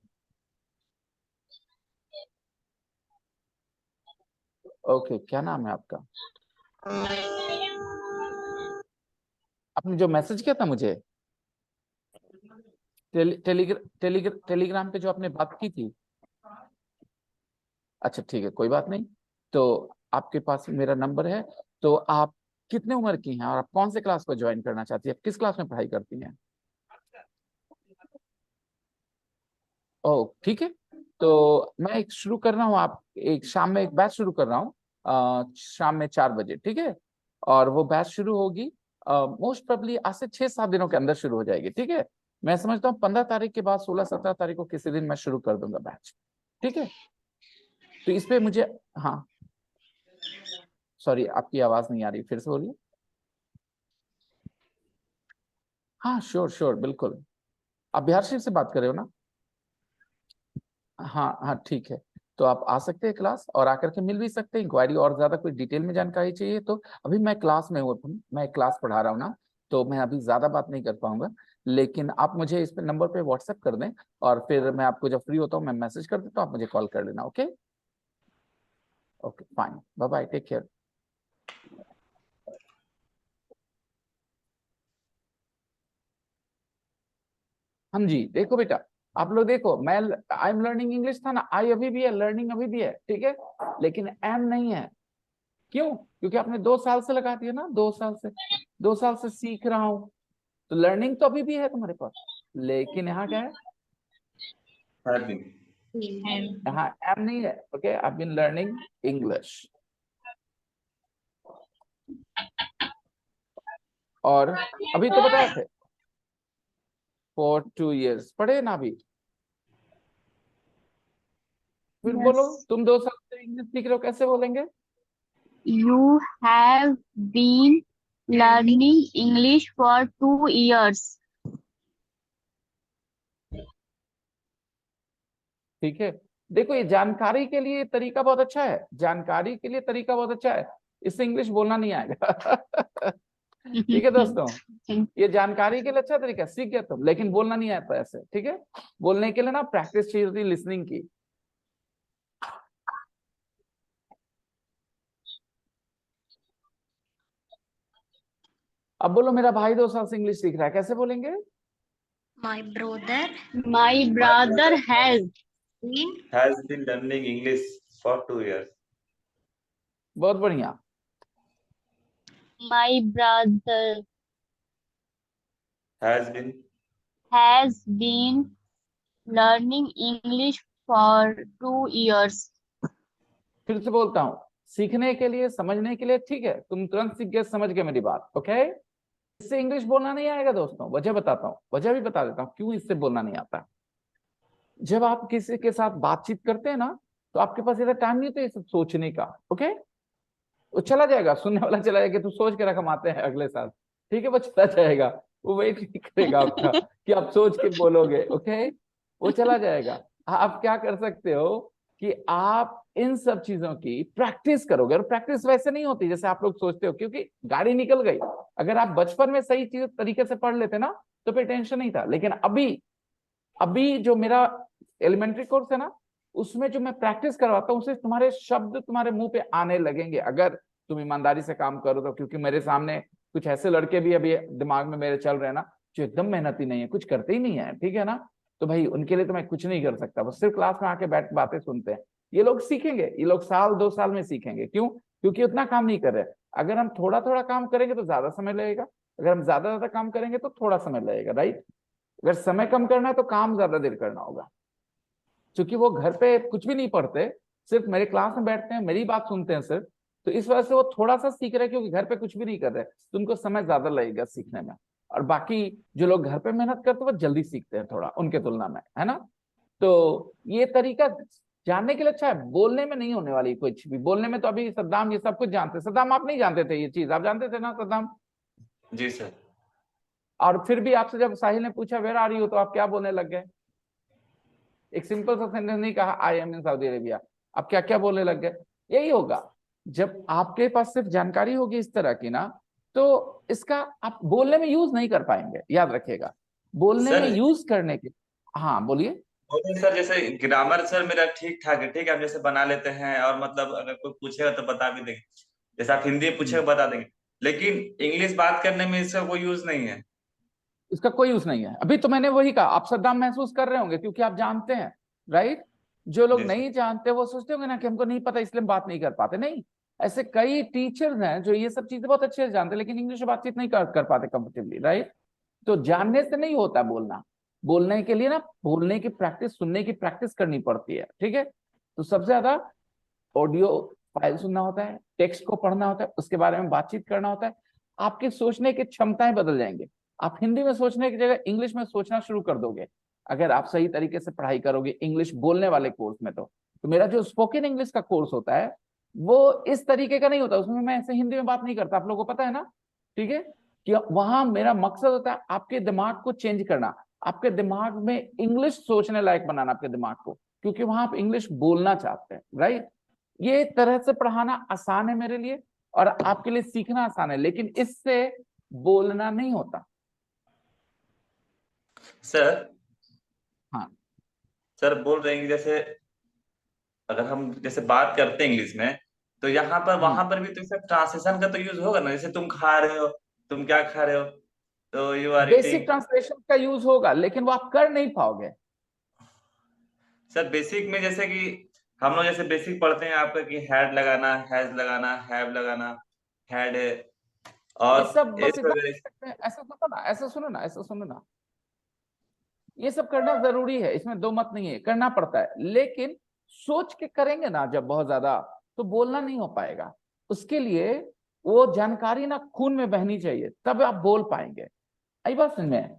ओके, क्या नाम है आपका? आपने जो मैसेज किया था मुझे टेलीग्राम पे, जो आपने बात की थी। अच्छा ठीक है, कोई बात नहीं। तो आपके पास मेरा नंबर है। तो आप कितने उम्र की हैं और आप कौन से क्लास को ज्वाइन करना चाहती हैं? किस क्लास में पढ़ाई करती हैं? ओह ठीक है, तो मैं एक शुरू कर रहा हूँ, आप एक शाम में एक बैच शुरू कर रहा हूँ, शाम में 4 बजे, ठीक है? और वो बैच शुरू होगी मोस्ट प्रोबेबली आज से 6-7 दिनों के अंदर शुरू हो जाएगी, ठीक है? मैं समझता हूँ 15 तारीख के बाद 16-17 तारीख को किसी दिन मैं शुरू कर दूंगा बैच, ठीक है? तो इस पे मुझे, हाँ सॉरी आपकी आवाज नहीं आ रही, फिर से बोलिए। हाँ श्योर श्योर बिल्कुल। आप बिहार शरीफ से बात कर रहे हो ना? हाँ हाँ ठीक है, तो आप आ सकते हैं क्लास और आकर के मिल भी सकते हैं। इंक्वायरी और ज्यादा कोई डिटेल में जानकारी चाहिए तो अभी मैं क्लास में हूँ, मैं क्लास पढ़ा रहा हूँ ना, तो मैं अभी ज्यादा बात नहीं कर पाऊंगा। लेकिन आप मुझे इस पे नंबर पे व्हाट्सएप कर दें और फिर मैं आपको जब फ्री होता हूँ मैं मैसेज कर देता हूँ, आप मुझे कॉल कर लेना। Okay okay fine, bye bye, take care. हाँ जी देखो बेटा, आप लोग देखो, मैं आई एम लर्निंग इंग्लिश था ना, आई अभी भी है, लर्निंग अभी भी है, ठीक है? लेकिन एम नहीं है। क्यों? क्योंकि आपने 2 साल से लगा दिया ना, 2 साल से, 2 साल से सीख रहा हूं, तो लर्निंग तो अभी भी है तुम्हारे पास, लेकिन यहाँ क्या है? Have been. यहाँ एम नहीं है। Okay, I been learning English. और अभी तो बताए थे फॉर 2 years पढ़े ना अभी? फिर बोलो, Yes. तुम 2 साल से इंग्लिश सीख रहे हो, कैसे बोलेंगे? You have been learning English for 2 years. ठीक है, देखो ये जानकारी के लिए तरीका बहुत अच्छा है, जानकारी के लिए तरीका बहुत अच्छा है, इससे इंग्लिश बोलना नहीं आएगा। ठीक है दोस्तों, ये जानकारी के लिए अच्छा तरीका, सीख गया तुम, लेकिन बोलना नहीं आता ऐसे, ठीक है? बोलने के लिए ना प्रैक्टिस चाहिए होती है लिसनिंग की। अब बोलो, मेरा भाई 2 साल से इंग्लिश सीख रहा है, कैसे बोलेंगे? My brother My brother has been has been learning English for 2 years। बहुत बढ़िया। my brother has been has been learning English for 2 years. फिर से बोलता हूँ, सीखने के लिए, समझने के लिए, ठीक है? तुम तुरंत सीख गए, समझ गए मेरी बात, ओके? इससे इंग्लिश बोलना नहीं आएगा दोस्तों, वजह बताता हूँ, वजह भी बता देता हूँ क्यों इससे बोलना नहीं आता। जब आप किसी के साथ बातचीत करते हैं ना, तो आपके पास इतना टाइम नहीं होता ये सब सोचने का। ओके, वो चला जाएगा, सुनने वाला चला जाएगा, तू सोच के रख, हम आते हैं अगले साल, ठीक है, वो चला जाएगा, वो वेट नहीं करेगा आपका कि आप सोच के बोलोगे। ओके, वो चला जाएगा। आप क्या कर सकते हो कि आप इन सब चीजों की प्रैक्टिस करोगे, और प्रैक्टिस वैसे नहीं होती जैसे आप लोग सोचते हो, क्योंकि गाड़ी निकल गई। अगर आप बचपन में सही चीज तरीके से पढ़ लेते ना, तो फिर टेंशन नहीं था। लेकिन अभी अभी जो मेरा एलिमेंट्री कोर्स है ना, उसमें जो मैं प्रैक्टिस करवाता हूँ, उससे तुम्हारे शब्द तुम्हारे मुंह पे आने लगेंगे, अगर तुम ईमानदारी से काम करो तो। क्योंकि मेरे सामने कुछ ऐसे लड़के भी अभी दिमाग में मेरे चल रहे हैं ना, जो एकदम मेहनती नहीं है, कुछ करते ही नहीं है, ठीक है ना। तो भाई उनके लिए तो मैं कुछ नहीं कर सकता, वो सिर्फ क्लास में आके बैठ बातें सुनते हैं। ये लोग सीखेंगे, ये लोग साल 2 साल में सीखेंगे। क्यों? क्योंकि उतना काम नहीं कर रहे। अगर हम थोड़ा थोड़ा काम करेंगे तो ज्यादा समय लगेगा, अगर हम ज्यादा काम करेंगे तो थोड़ा समय लगेगा, राइट। अगर समय कम करना है तो काम ज्यादा देर करना होगा। क्योंकि वो घर पे कुछ भी नहीं पढ़ते, सिर्फ मेरे क्लास में बैठते हैं, मेरी बात सुनते हैं सिर्फ, तो इस वजह से वो थोड़ा सा सीख रहे हैं, क्योंकि घर पे कुछ भी नहीं कर रहे, तो उनको समय ज्यादा लगेगा सीखने में। और बाकी जो लोग घर पे मेहनत करते हैं वो जल्दी सीखते हैं थोड़ा उनके तुलना में, है ना। तो ये तरीका जानने के लिए अच्छा है, बोलने में नहीं होने वाली कुछ भी। बोलने में तो अभी सद्दाम ये सब कुछ जानते। सद्दाम आप नहीं जानते थे ये चीज, आप जानते थे ना सद्दाम? जी सर। और फिर भी आपसे जब साहिल ने पूछा वेयर आर यू, तो आप क्या बोलने लग गए? एक सिंपल सा सेंटेंस नहीं कहा आई एम इन सऊदी अरेबिया, आप क्या क्या बोलने लग गए। यही होगा, जब आपके पास सिर्फ जानकारी होगी इस तरह की ना, तो इसका आप बोलने में यूज नहीं कर पाएंगे, याद रखिएगा। बोलने सर, में यूज करने के, हाँ बोलिए। बोलिए सर। जैसे ग्रामर सर मेरा ठीक ठाक है, ठीक है, हम जैसे बना लेते हैं, और मतलब अगर कोई पूछेगा तो बता भी देंगे। जैसे आप हिंदी पूछेगा बता देंगे, लेकिन इंग्लिश बात करने में इसका कोई यूज नहीं है। इसका कोई यूज नहीं है। अभी तो मैंने वही कहा, आप सद्दाम महसूस कर रहे होंगे क्योंकि आप जानते हैं, राइट। जो लोग जी सर। नहीं जानते वो सोचते होंगे ना कि हमको नहीं पता इसलिए हम बात नहीं कर पाते। नहीं, ऐसे कई टीचर्स हैं जो ये सब चीजें बहुत अच्छे से जानते हैं, लेकिन इंग्लिश में बातचीत नहीं कर पाते कंफर्टेबली, राइट। तो जानने से नहीं होता बोलना। बोलने के लिए ना, बोलने की प्रैक्टिस, सुनने की प्रैक्टिस करनी पड़ती है, ठीक है। तो सबसे ज्यादा ऑडियो फाइल सुनना होता है, टेक्स्ट को पढ़ना होता है, उसके बारे में बातचीत करना होता है। आपकी सोचने की क्षमताएं बदल जाएंगे। आप हिंदी में सोचने की जगह इंग्लिश में सोचना शुरू कर दोगे, अगर आप सही तरीके से पढ़ाई करोगे इंग्लिश बोलने वाले कोर्स में। तो मेरा जो स्पोकन इंग्लिश का कोर्स होता है वो इस तरीके का नहीं होता, उसमें मैं ऐसे हिंदी में बात नहीं करता, आप लोगों को पता है ना, ठीक है। कि वहां मेरा मकसद होता है आपके दिमाग को चेंज करना, आपके दिमाग में इंग्लिश सोचने लायक बनाना आपके दिमाग को, क्योंकि वहां आप इंग्लिश बोलना चाहते हैं, राइट। ये तरह से पढ़ाना आसान है मेरे लिए, और आपके लिए सीखना आसान है, लेकिन इससे बोलना नहीं होता। सर, हाँ। सर बोल रहे हैं कि जैसे अगर हम जैसे बात करते हैं इंग्लिश में, तो यहाँ पर वहां पर भी तो इसे ट्रांसलेशन का तो यूज होगा ना। जैसे तुम खा रहे हो, तुम क्या खा रहे हो, तो you are basic eating. Translation का यूज होगा, लेकिन वो आप कर नहीं पाओगे। सर बेसिक में जैसे कि हम लोग जैसे बेसिक पढ़ते हैं आपका कि हैड लगाना, हैज लगाना, हैव लगाना, हैड, ये और सब बस एस इतना कर वगैरह। सकते हैं। ऐसा सुनो ना, ऐसा सुनो ना, ऐसा सुनो ना, ये सब करना जरूरी है, इसमें दो मत नहीं है, करना पड़ता है। लेकिन सोच के करेंगे ना जब बहुत ज्यादा, तो बोलना नहीं हो पाएगा। उसके लिए वो जानकारी ना खून में बहनी चाहिए, तब आप बोल पाएंगे। आई बात समझ में?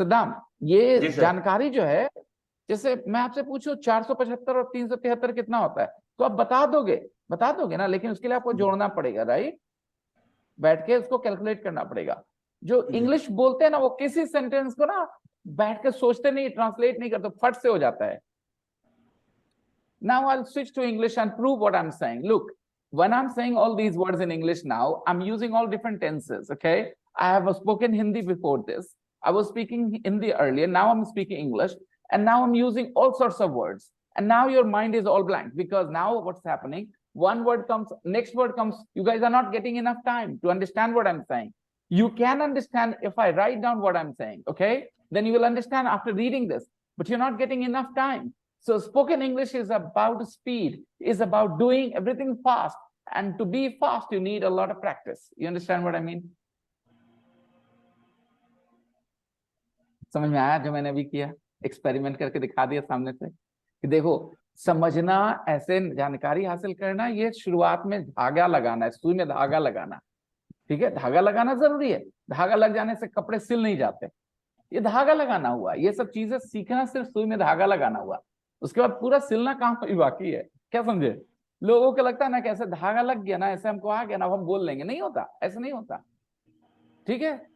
सद्दाम, ये जी सर। जानकारी जो है, जैसे मैं आपसे पूछूं 475 और 373 कितना होता है, तो आप बता दोगे ना, लेकिन उसके लिए आपको जोड़ना पड़ेगा, राइट। बैठ के उसको कैलकुलेट करना पड़ेगा। जो इंग्लिश बोलते हैं ना, वो किसी सेंटेंस को ना बैठ के सोचते नहीं, ट्रांसलेट नहीं करते, फट से हो जाता है। Now I'll switch to English and prove what I'm saying. Look, when I'm saying all these words in English now, I'm using all different tenses, okay? I have spoken Hindi before this. I was speaking Hindi earlier. Now I'm speaking English. And now I'm using all sorts of words. And now your mind is all blank, because now what's happening? One word comes, next word comes. You guys are not getting enough time to understand what I'm saying. You can understand if I write down what I'm saying, okay? Then you will understand after reading this. But you're not getting enough time. So spoken English is about speed, is about doing everything fast. And to be fast, you need a lot of practice. You understand what I mean? समझ में आया जो मैंने अभी किया? Experiment करके दिखा दिया सामने से कि देखो, समझना, ऐसे जानकारी हासिल करना, ये शुरुआत में धागा लगाना है, सुई में धागा लगाना, ठीक है। धागा लगाना जरूरी है, धागा लग जाने से कपड़े सिल नहीं जाते, ये धागा लगाना हुआ, ये सब चीजें सीखना सिर्फ सुई में धागा लगाना हुआ, उसके बाद पूरा सिलना काम अभी बाकी है। क्या समझे? लोगों को लगता है ना कि ऐसे धागा लग गया ना, ऐसे हमको आ गया ना, अब हम बोल लेंगे, नहीं होता, ऐसा नहीं होता। ठीक है,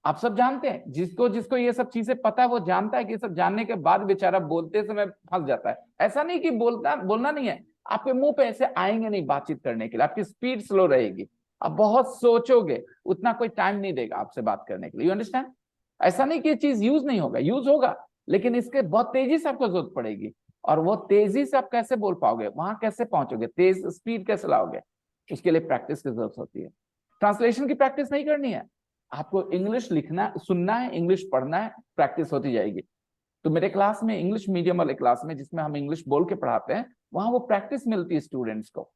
आप सब जानते हैं, जिसको जिसको ये सब चीजें पता है वो जानता है कि ये सब जानने के बाद बेचारा बोलते समय फंस जाता है। ऐसा नहीं कि बोलना नहीं है, आपके मुंह पे ऐसे आएंगे नहीं बातचीत करने के लिए, आपकी स्पीड स्लो रहेगी, आप बहुत सोचोगे, उतना कोई टाइम नहीं देगा आपसे बात करने के लिए। You understand? ऐसा नहीं कि ये चीज यूज नहीं होगा, यूज होगा, लेकिन इसके बहुत तेजी से आपको जरूरत पड़ेगी। और वो तेजी से आप कैसे बोल पाओगे, वहां कैसे पहुंचोगे, तेज स्पीड कैसे लाओगे, उसके लिए प्रैक्टिस की जरूरत होती है। ट्रांसलेशन की प्रैक्टिस नहीं करनी है, आपको इंग्लिश लिखना सुनना है, इंग्लिश पढ़ना है, प्रैक्टिस होती जाएगी। तो मेरे क्लास में, इंग्लिश मीडियम वाले क्लास में जिसमें हम इंग्लिश बोल के पढ़ाते हैं, वहां वो प्रैक्टिस मिलती है स्टूडेंट्स को।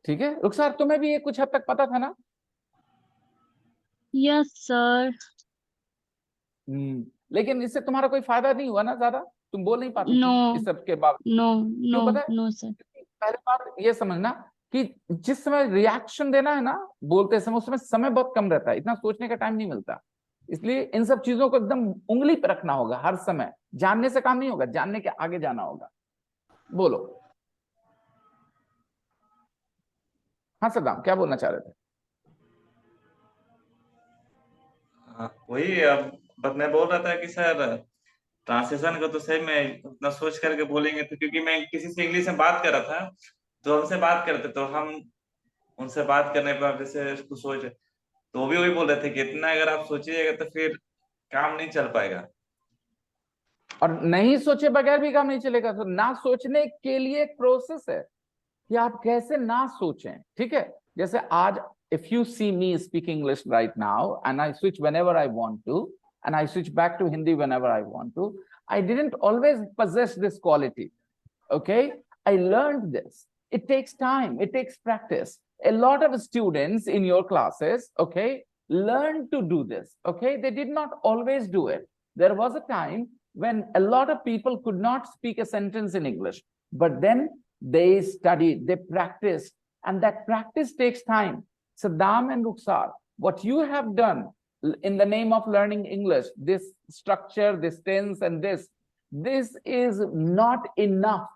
ठीक है रुखसार, तुम्हें भी ये कुछ हद तक पता था ना? Yes sir. लेकिन इससे तुम्हारा कोई फायदा नहीं हुआ ना, ज्यादा तुम बोल नहीं पाती नो थी इस सब के बावजूद। नो क्यों नो पता है? No sir. पहले बात ये समझना कि जिस समय रिएक्शन देना है ना बोलते समय, उस समय समय बहुत कम रहता है, इतना सोचने का टाइम नहीं मिलता। इसलिए इन सब चीजों को एकदम उंगली पे रखना होगा हर समय। जानने से काम नहीं होगा, जानने के आगे जाना होगा। बोलो। हाँ सदाम, क्या बोलना चाह रहे थे? वही अब बस मैं बोल रहा था कि सर ट्रांसलेशन को तो सही में उतना सोच करके बोलेंगे तो, क्योंकि मैं किसी से इंग्लिश में बात कर रहा था, तो हमसे बात करते तो हम उनसे बात करने पर जैसे उसको सोच, तो वो भी वही बोल रहे थे कि इतना अगर आप सोचिएगा तो फिर काम नहीं चल पाएगा। और नहीं सोचे बगैर भी काम नहीं चलेगा। तो ना सोचने के लिए एक प्रोसेस है कि आप कैसे ना सोचें। ठीक है, जैसे आज if you see me speak English right now and I switch whenever I want to and I switch back to Hindi whenever I want to, I didn't always possess this quality. Okay, I learned this. It takes time, it takes practice. A lot of students in your classes, okay, learn to do this. Okay, they did not always do it. There was a time when a lot of people could not speak a sentence in English, but then they studied, they practiced, and that practice takes time. Saddam and Rukhsar, what you have done in the name of learning English, this structure, this tense, and this is not enough.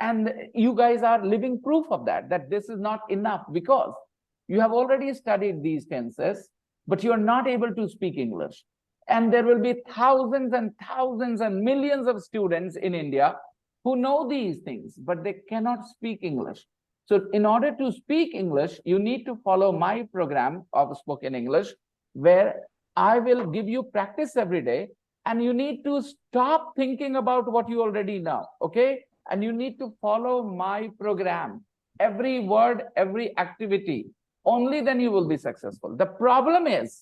And you guys are living proof of that, that this is not enough, because you have already studied these tenses, but you are not able to speak English. And there will be thousands and thousands and millions of students in India who know these things, but they cannot speak English. So in order to speak English, you need to follow my program of spoken English, where I will give you practice every day, and you need to stop thinking about what you already know, okay? And you need to follow my program, every word, every activity. Only then you will be successful. The problem is,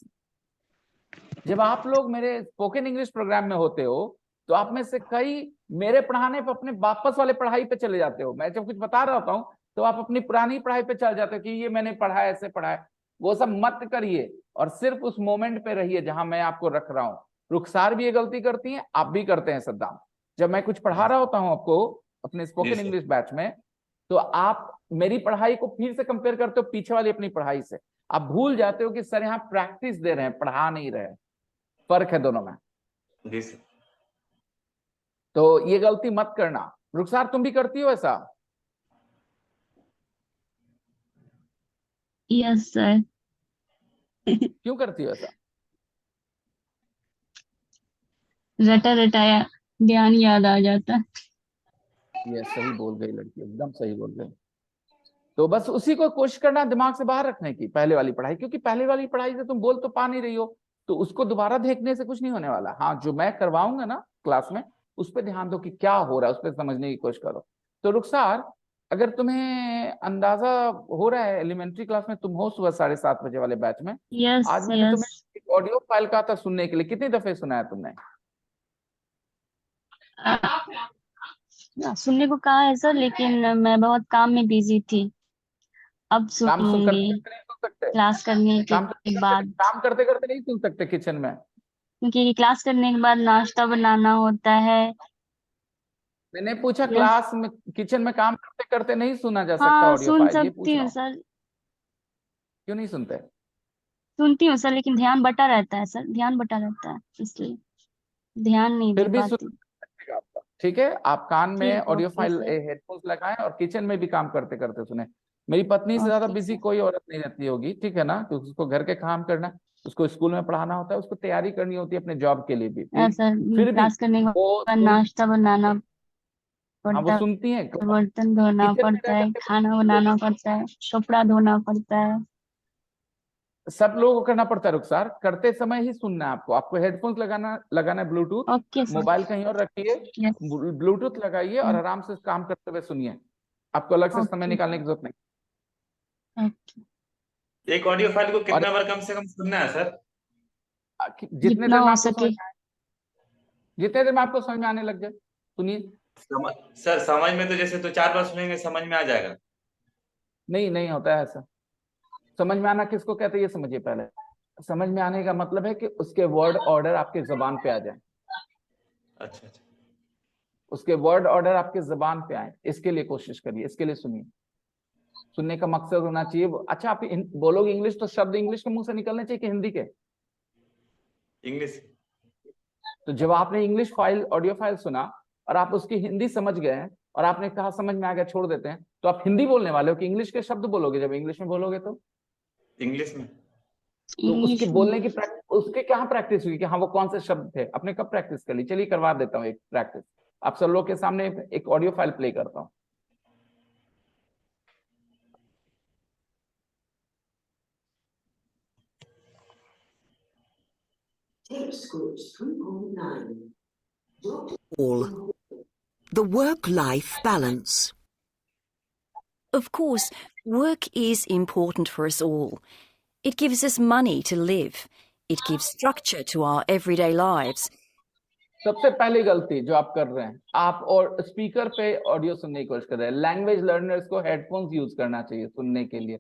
जब आप लोग मेरे spoken English programme में होते हो, तो आप में से कई मेरे पढ़ाने पर अपने वापस वाले पढ़ाई पे चले जाते हो। मैं जब कुछ बता रहा होता हूं तो आप अपनी पुरानी पढ़ाई पे चल जाते हो कि ये मैंने पढ़ा है, ऐसे पढ़ा है। वो सब मत करिए और सिर्फ उस मोमेंट पे रहिए जहां मैं आपको रख रहा हूँ। रुखसार भी ये गलती करती है, आप भी करते हैं सद्दाम। जब मैं कुछ पढ़ा रहा होता हूँ आपको अपने स्पोकन इंग्लिश बैच में, तो आप मेरी पढ़ाई को फिर से कंपेयर करते हो पीछे वाली अपनी पढ़ाई से। आप भूल जाते हो कि सर यहाँ प्रैक्टिस दे रहे हैं, पढ़ा नहीं रहे। फर्क है दोनों में। जी सर। तो ये गलती मत करना। रुखसार, तुम भी करती हो ऐसा? Yes sir. क्यों करती हो ऐसा? रटा रटाया ध्यान याद आ जाता है। ये सही बोल गई लड़की, एकदम सही बोल गई। तो बस उसी को कोशिश करना दिमाग से बाहर रखने की, पहले वाली पढ़ाई, क्योंकि पहले वाली पढ़ाई से तुम बोल तो पा नहीं रही हो, तो उसको दोबारा देखने से कुछ नहीं होने वाला। हाँ, जो मैं करवाऊंगा ना क्लास में, उस पर ध्यान दो कि क्या हो रहा है, उस पर समझने की कोशिश करो। तो रुखसार, अगर तुम्हें अंदाजा हो रहा है, एलिमेंट्री क्लास में तुम हो सुबह 7:30 बजे वाले बैच में। यस आज मैंने तुम्हें यस। एक ऑडियो फाइल कहा था सुनने के लिए, कितनी दफे सुना है तुमने? सुनने को कहा है सर, लेकिन मैं बहुत काम में बिजी थी। अब काम करते सुनूंगी करते नहीं सुन सकते? क्लास करने के बाद, काम करते करते नहीं सुन सकते किचन में? क्योंकि क्लास करने के बाद नाश्ता बनाना होता है। मैंने पूछा यस। क्लास में, किचन में काम करते करते नहीं सुना जा सकता हाँ ऑडियो सुन फाइल, ये पूछ सकती रहा हूँ हूँ। सर। क्यों नहीं सुनते? सुनती हूँ सर, लेकिन ध्यान बटा रहता है सर, ध्यान बटा रहता है, इसलिए ध्यान नहीं दे फिर भी पाती। सुनिएगा आपका, ठीक है। आप कान में ठीक, audio okay file sir. Headphones लगाएं और किचन में भी काम करते करते सुने। मेरी पत्नी से ज्यादा ओके बिजी सर। कोई औरत नहीं रहती होगी, ठीक है ना, क्योंकि उसको घर के काम करना है, उसको स्कूल में पढ़ाना होता है, उसको तैयारी करनी होती है अपने जॉब के लिए भी, ठीक। सर फिर भी क्लास करने के वो बाद नाश्ता बनाना हाँ वो पड़ता सुनती हैं। है, बर्तन धोना किचन में पड़ता रह है, करके खाना बनाना पड़ता है, कपड़ा धोना पड़ता है। सब लोगों को करना पड़ता है रुखसार, करते समय ही सुनना है आपको। आपको हेडफोन्स लगाना लगाना है, ब्लूटूथ, ओके सर। मोबाइल कहीं और रखिए, यस। ब्लूटूथ लगाइए और आराम से काम करते हुए सुनिए। आपको अलग से समय ओके निकालने की जरूरत नहीं। ओके, एक ऑडियो फाइल को और कितना बार कम से कम सुनना है सर? जितने जितना देर में हो आपको सके। समझ में आए, जितने देर में आपको समझ में आने लग जाए सुनिए। सर समझ में तो जैसे तो 4 बार सुनेंगे समझ में आ जाएगा। नहीं, नहीं होता है ऐसा। समझ में आना किसको कहते हैं ये समझिए पहले। समझ में आने का मतलब है कि उसके वर्ड ऑर्डर आपके जबान पे आ जाए, अच्छा अच्छा। उसके वर्ड ऑर्डर आपके जबान पे आए, इसके लिए कोशिश करिए, इसके लिए सुनिए। सुनने का मकसद होना चाहिए अच्छा आप बोलोगे इंग्लिश तो शब्द इंग्लिश के मुंह से निकलने चाहिए कि हिंदी के? इंग्लिश। तो जब आपने इंग्लिश फाइल ऑडियो फाइल सुना और आप उसकी हिंदी समझ गए हैं और आपने कहा समझ में आ गया छोड़ देते हैं, तो आप हिंदी बोलने वाले हो कि इंग्लिश के शब्द बोलोगे? जब इंग्लिश में बोलोगे इंग्लिश में। तो उसके इंग्लिश में। बोलने की उसके कहाँ प्रैक्टिस हुई कि हाँ वो कौन से शब्द थे? आपने कब प्रैक्टिस कर ली? चलिए करवा देता हूँ एक प्रैक्टिस। आप सब लोग के सामने एक ऑडियो फाइल प्ले करता हूँ। All. The work-life balance. Of course, work is important for us all. It gives us money to live. It gives structure to our everyday lives. सबसे पहली गलती जो आप कर रहे हैं, आप और स्पीकर पे ऑडियो सुनने की कोशिश कर रहे हैं। लैंग्वेज लर्नर्स को हेडफोन्स यूज करना चाहिए सुनने के लिए,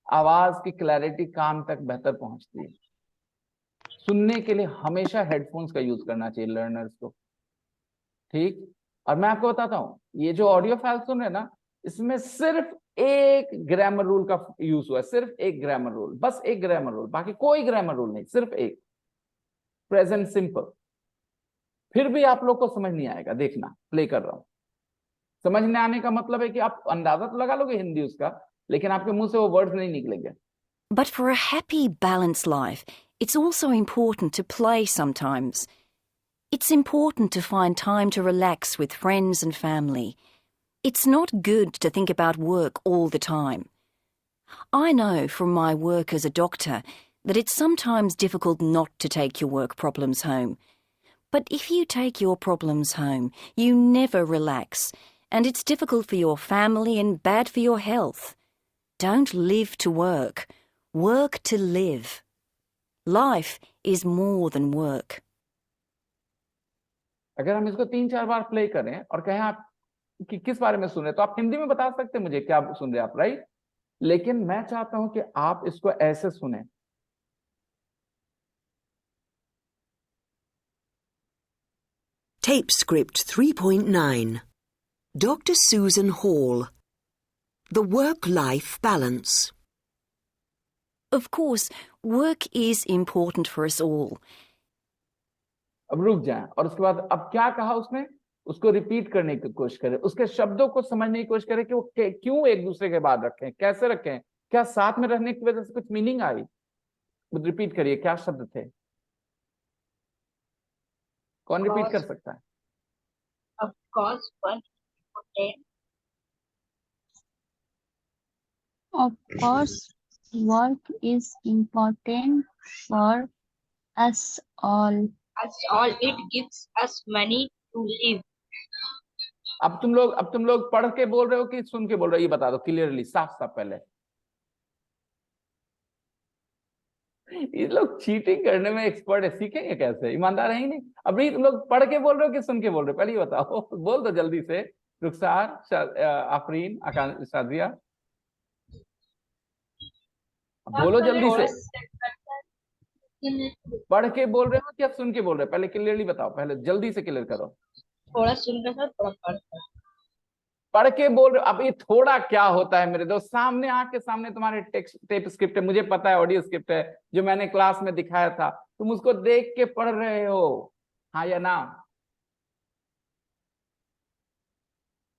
आवाज की क्लैरिटी कान तक बेहतर पहुंचती है। सुनने के लिए हमेशा हेडफोन्स का यूज करना चाहिए लर्नर्स को, ठीक। और मैं आपको बताता हूँ, ये जो ऑडियो फाइल सुन रहे हैं ना, इसमें सिर्फ एक ग्रामर रूल का यूज हुआ है, सिर्फ एक ग्रामर रूल, बस एक ग्रामर रूल, बाकी कोई ग्रामर रूल नहीं, सिर्फ एक, प्रेजेंट सिंपल। फिर भी आप लोग को समझ नहीं आएगा, देखना प्ले कर रहा हूं। समझने आने का मतलब है कि आप अंदाजा तो लगा लोगे हिंदी उसका, लेकिन आपके मुंह से वो वर्ड्स नहीं निकलेंगे। But for a happy, balanced life, it's also important to play sometimes. It's important to find time to relax with friends and family. It's not good to think about work all the time. I know from my work as a doctor that it's sometimes difficult not to take your work problems home. But if you take your problems home, you never relax, and it's difficult for your family and bad for your health. Don't live to work. Work to live. Life is more than work. अगर हम इसको 3-4 बार play करें और कहें आप कि किस बारे में सुन रहे, तो आप हिंदी में बता सकते हैं मुझे क्या सुन रहे आप, राइट। लेकिन मैं चाहता हूं कि आप इसको ऐसे सुने। Tape script 3.9. Dr. Susan Hall. The work-life balance. Of course, work is important for us all. अब रुक जाएं और उसके बाद अब क्या कहा उसने, उसको रिपीट करने की कोशिश करें, उसके शब्दों को समझने की कोशिश करें कि वो क्यों एक दूसरे के बाद रखें, कैसे रखें, क्या साथ में रहने की वजह से कुछ मीनिंग आई। रिपीट करिए, क्या शब्द थे, कौन रिपीट कर सकता है? Of course, one important. Of course, work is important for us all. As all, it gives us money to live. अब तुम लोग पढ़ के बोल रहे हो कि सुन के बोल रहे हो, ये बता दो क्लियरली, साफ साफ पहले। ये लोग चीटिंग करने में एक्सपर्ट है, सीखेंगे कैसे? ईमानदार है ही नहीं। अभी तुम लोग पढ़ के बोल रहे हो कि सुन के बोल रहे हो, पहले ये बताओ। बोल दो जल्दी से, रुखसार, आफरीन, शादिया, बोलो जल्दी से। पढ़ के बोल रहे हो कि आप सुन के बोल रहे हो? पहले क्लियरली बताओ, पहले जल्दी से क्लियर करो। थोड़ा सुनकर सर, थोड़ा पढ़कर। पढ़ के बोल रहे हो। अब ये थोड़ा क्या होता है मेरे दोस्त, सामने आंख के सामने तुम्हारे टेक्स्ट टेप स्क्रिप्ट है, मुझे पता है ऑडियो स्क्रिप्ट है जो मैंने क्लास में दिखाया था, तुम उसको देख के पढ़ रहे हो, हाँ या ना?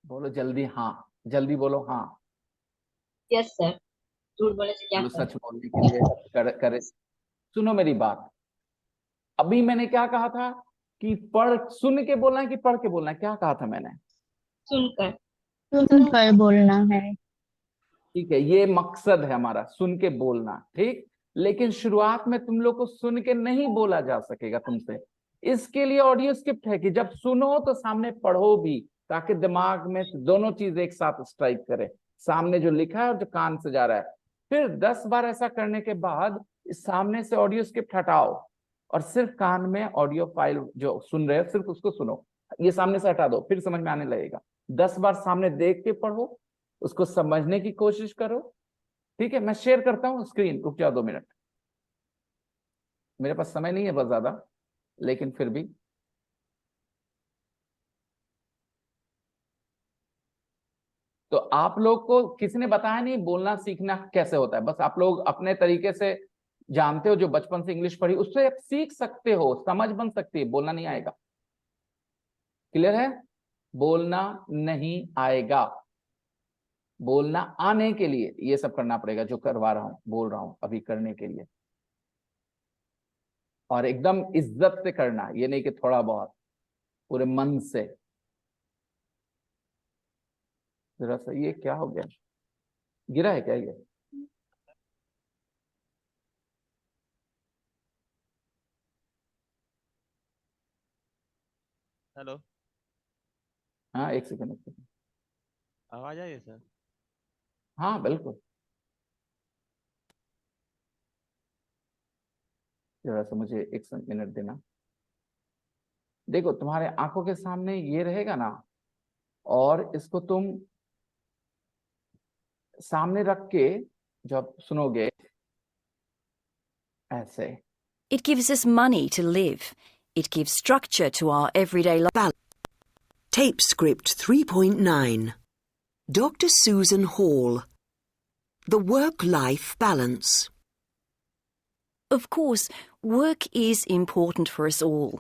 बोलो जल्दी, हाँ जल्दी बोलो, हाँ। यस सर, झूठ बोलने से क्या बोलो फर्क? सच बोलने के लिए करे। सुनो मेरी बात, अभी मैंने क्या कहा था कि पढ़ सुन के बोलना है कि पढ़ के बोलना है, क्या कहा था मैंने? सुनकर। सुनकर बोलना है। ठीक है, ये मकसद है हमारा, सुन के बोलना, ठीक। लेकिन शुरुआत में तुम लोग को सुन के नहीं बोला जा सकेगा तुमसे, इसके लिए ऑडियो स्क्रिप्ट है कि जब सुनो तो सामने पढ़ो भी, ताकि दिमाग में दोनों चीज एक साथ स्ट्राइक करे, सामने जो लिखा है और जो कान से जा रहा है। फिर 10 बार ऐसा करने के बाद इस सामने से ऑडियो स्क्रिप्ट हटाओ और सिर्फ कान में ऑडियो फाइल जो सुन रहे हो सिर्फ उसको सुनो, ये सामने से हटा दो, फिर समझ में आने लगेगा। 10 बार सामने देख के पढ़ो, उसको समझने की कोशिश करो, ठीक है। मैं शेयर करता हूँ स्क्रीन, रुक जाओ 2 मिनट, मेरे पास समय नहीं है बहुत ज्यादा, लेकिन फिर भी। तो आप लोग को किसी ने बताया नहीं बोलना सीखना कैसे होता है, बस आप लोग अपने तरीके से जानते हो, जो बचपन से इंग्लिश पढ़ी उससे आप सीख सकते हो, समझ बन सकती है, बोलना नहीं आएगा। क्लियर है? बोलना नहीं आएगा, बोलना आने के लिए ये सब करना पड़ेगा जो करवा रहा हूं, बोल रहा हूं अभी करने के लिए, और एकदम इज्जत से करना, ये नहीं कि थोड़ा बहुत, पूरे मन से। जरा सा ये क्या हो गया, गिरा है क्या ये? हेलो, हाँ एक सेकंड। आवाज आई है सर? हाँ बिल्कुल, जरा सा मुझे 1 मिनट देना। देखो तुम्हारे आंखों के सामने ये रहेगा ना, और इसको तुम सामने रख के जब सुनोगे ऐसे। It gives us money to live. It gives structure to our everyday life. Tape script 3.9. Dr. Susan Hall. The work-life balance. Of course, work is important for us all.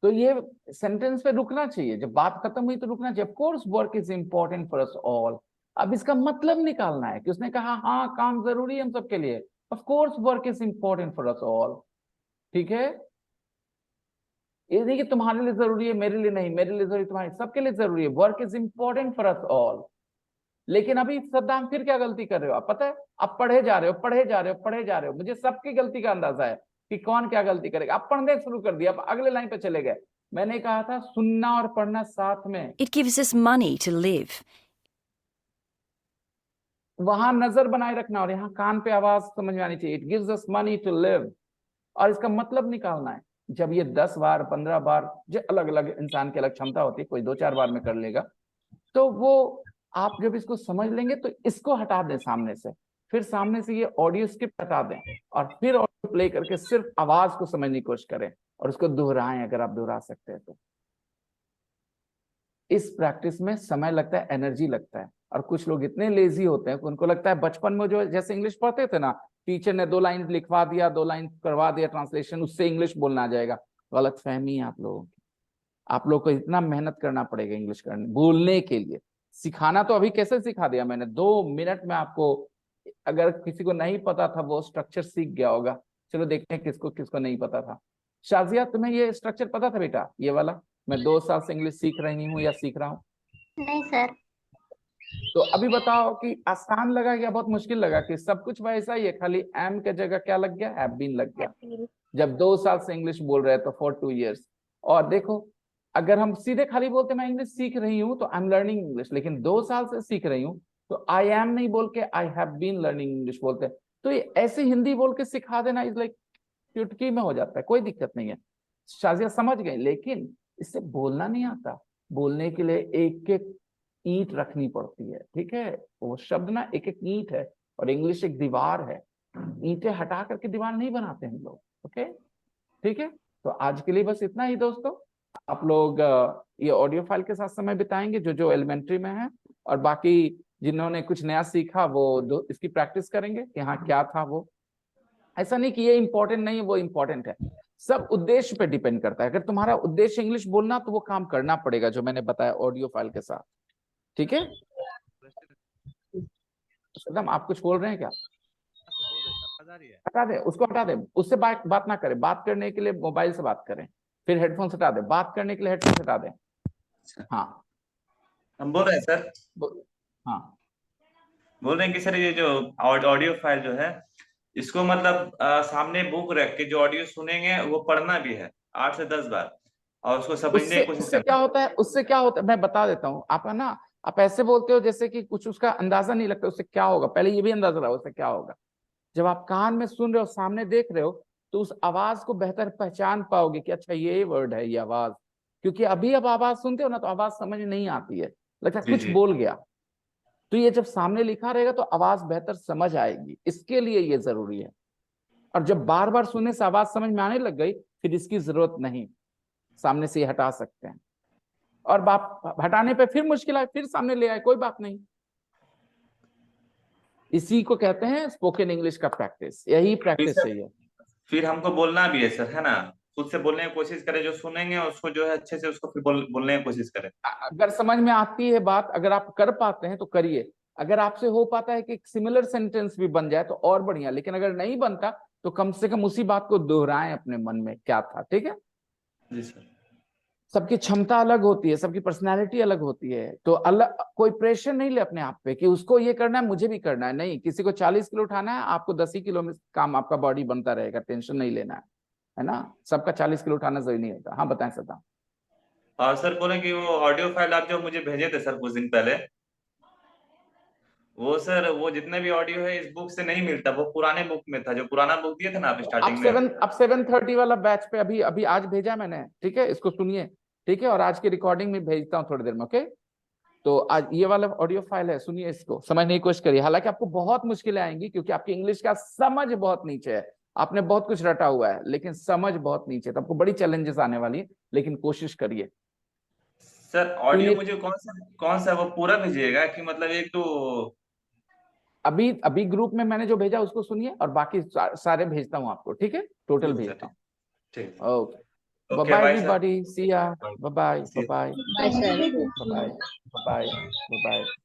तो ये सेंटेंस पे रुकना चाहिए, जब बात खत्म हुई तो रुकना चाहिए। Of course work is important for us all. अब इसका मतलब निकालना है कि उसने कहा हाँ काम जरूरी है हम सबके लिए, of course work is important for us all, ठीक है। ये नहीं कि तुम्हारे लिए जरूरी है मेरे लिए नहीं, मेरे लिए जरूरी तुम्हारे, सबके लिए जरूरी है, work is important for us all. लेकिन अभी सद्दाम फिर क्या गलती कर रहे हो आप, पता है? आप पढ़े जा रहे हो, पढ़े जा रहे हो, पढ़े जा रहे हो, मुझे सबकी गलती का अंदाजा है कि कौन क्या गलती करेगा। आप पढ़ने शुरू कर दिया, आप अगले लाइन पे चले गए। मैंने कहा था सुनना और पढ़ना साथ में। It gives us money to live. वहां नजर बनाए रखना और यहाँ कान पे आवाज समझ में आनी चाहिए। It gives us money to live, और इसका मतलब निकालना है। जब ये 10 बार 15 बार, जो अलग अलग इंसान की अलग क्षमता होती है, कोई 2-4 बार में कर लेगा, तो वो आप जब इसको समझ लेंगे तो इसको हटा दें सामने से, फिर सामने से ये ऑडियो स्क्रिप्ट हटा दें और फिर ऑडियो प्ले करके सिर्फ आवाज को समझने की कोशिश करें और उसको दोहराएं अगर आप दोहरा सकते हैं तो। इस प्रैक्टिस में समय लगता है, एनर्जी लगता है, और कुछ लोग इतने लेजी होते हैं कि उनको लगता है बचपन में जो जैसे इंग्लिश पढ़ते थे ना, टीचर ने 2 लाइन लिखवा दिया, 2 लाइन करवा दिया ट्रांसलेशन, उससे इंग्लिश बोलना आ जाएगा। गलत फहमी है आप लोगों की। आप लोग को इतना मेहनत करना पड़ेगा इंग्लिश करने बोलने के लिए। सिखाना तो अभी कैसे सिखा दिया मैंने, 2 मिनट में आपको। अगर किसी को नहीं पता था वो स्ट्रक्चर सीख गया होगा। चलो देखते हैं किसको किसको नहीं पता था। शाजिया तुम्हें ये स्ट्रक्चर पता था बेटा, ये वाला? मैं 2 साल से इंग्लिश सीख रही हूँ या सीख रहा हूँ। नहीं सर। तो अभी बताओ कि आसान लगा या बहुत मुश्किल लगा? कि सब कुछ वैसा ही है, खाली एम के जगह क्या लग गया, हैव बीन लग गया। जब 2 साल से इंग्लिश बोल रहे हैं तो फॉर 2 years। और देखो अगर हम सीधे खाली बोलते मैं इंग्लिश सीख रही हूँ तो आई एम लर्निंग इंग्लिश, लेकिन 2 साल से सीख रही हूँ तो आई एम नहीं बोल के I have been learning English बोलते हैं। तो ये ऐसे हिंदी बोल के सिखा देना इज लाइक चुटकी में हो जाता है, कोई दिक्कत नहीं है। शाजिया समझ गई, लेकिन इससे बोलना नहीं आता। बोलने के लिए एक एक ईंट रखनी पड़ती है, ठीक है। वो शब्द ना एक एक ईंट है और इंग्लिश एक दीवार है। ईंटें हटा करके दीवार नहीं बनाते हम लोग, ओके ठीक है। तो आज के लिए बस इतना ही दोस्तों। आप लोग ये ऑडियो फाइल के साथ समय बिताएंगे जो जो एलिमेंट्री में है, और बाकी जिन्होंने कुछ नया सीखा वो इसकी प्रैक्टिस करेंगे कि हाँ क्या था वो। ऐसा नहीं कि ये इंपॉर्टेंट नहीं है वो इंपॉर्टेंट है, सब उद्देश्य पे डिपेंड करता है। अगर तुम्हारा उद्देश्य इंग्लिश बोलना तो वो काम करना पड़ेगा जो मैंने बताया ऑडियो फाइल के साथ, ठीक है। सदम आप कुछ बोल रहे हैं क्या? हटा दे उसको, हटा दे, उससे बात ना करें। बात करने के लिए मोबाइल से बात करें, फिर हेडफोन हटा दे, बात करने के लिए हेडफोन हटा दे। हाँ हम बोल रहे हैं सर, हाँ बोल रहे हैं कि सर ये जो ऑडियो फाइल जो है इसको मतलब सामने बुक रख के जो ऑडियो सुनेंगे वो पढ़ना भी है 8 से 10 बार, और उसको समझने की कोशिश उससे क्या करना। होता है, उससे क्या होता है मैं बता देता हूँ। आप है ना, आप ऐसे बोलते हो जैसे कि कुछ उसका अंदाजा नहीं लगता। उससे क्या होगा, पहले ये भी अंदाजा लगाओ उससे क्या होगा। जब आप कान में सुन रहे हो, सामने देख रहे हो, तो उस आवाज को बेहतर पहचान पाओगे कि अच्छा ये वर्ड है, ये आवाज। क्योंकि अभी अब आवाज सुनते हो ना तो आवाज समझ नहीं आती है, लगता है जी कुछ जी बोल गया। तो ये जब सामने लिखा रहेगा तो आवाज बेहतर समझ आएगी, इसके लिए ये जरूरी है। और जब बार बार सुनने से आवाज समझ में आने लग गई फिर इसकी जरूरत नहीं, सामने से ये हटा सकते हैं। और बात हटाने पे फिर मुश्किल आए फिर सामने ले आए, कोई बात नहीं। इसी को कहते हैं स्पोकन इंग्लिश का प्रैक्टिस, यही प्रैक्टिस चाहिए। फिर हमको बोलना भी है सर, है ना, खुद से बोलने की कोशिश करें, जो सुनेंगे उसको जो है अच्छे से उसको फिर बोलने की कोशिश करें। अगर समझ में आती है बात, अगर आप कर पाते हैं तो करिए। अगर आपसे हो पाता है कि एक सिमिलर सेंटेंस भी बन जाए तो और बढ़िया, लेकिन अगर नहीं बनता तो कम से कम उसी बात को दोहराएं अपने मन में क्या था, ठीक है। जी सर। सबकी क्षमता अलग होती है, सबकी पर्सनैलिटी अलग होती है, तो अलग कोई प्रेशर नहीं ले अपने आप पे कि उसको ये करना है मुझे भी करना है। नहीं, किसी को 40 किलो उठाना है, आपको 10 ही किलो में काम आपका बॉडी बनता रहेगा, टेंशन नहीं लेना है ना। सबका 40 किलो उठाना जरूरी नहीं होता। हाँ बताएं सदा। और सर बोले कि वो ऑडियो फाइल आप जो मुझे भेजे थे सर कुछ दिन पहले, वो सर वो जितने भी ऑडियो है इस बुक से नहीं मिलता, वो पुराने बुक में था, जो पुराना बुक दिए थे ना आप स्टार्टिंग में। अब 7:30 वाला बैच पे अभी अभी आज भेजा मैंने, ठीक है, इसको सुनिए, ठीक है। और आज की रिकॉर्डिंग में भेजता हूँ थोड़ी देर में, ओके। तो आज ये वाला ऑडियो फाइल है, सुनिए, इसको समझने की कोशिश करिए। हालांकि आपको बहुत मुश्किलें आएंगी क्योंकि आपकी इंग्लिश का समझ बहुत नीचे है, आपने बहुत कुछ रटा हुआ है लेकिन समझ बहुत नीचे है, तो आपको बड़ी चैलेंजेस आने वाली है, लेकिन कोशिश करिए। सर ऑडियो मुझे कौन सा वो पूरा भेजिएगा कि मतलब एक तो अभी अभी ग्रुप में मैंने जो भेजा उसको सुनिए और बाकी सारे भेजता हूँ आपको, ठीक है, टोटल ठीक है भेजता हूँ। ठीक। Okay, okay bye bye everybody, see ya, bye bye, bye Bye, sir. Bye, bye bye.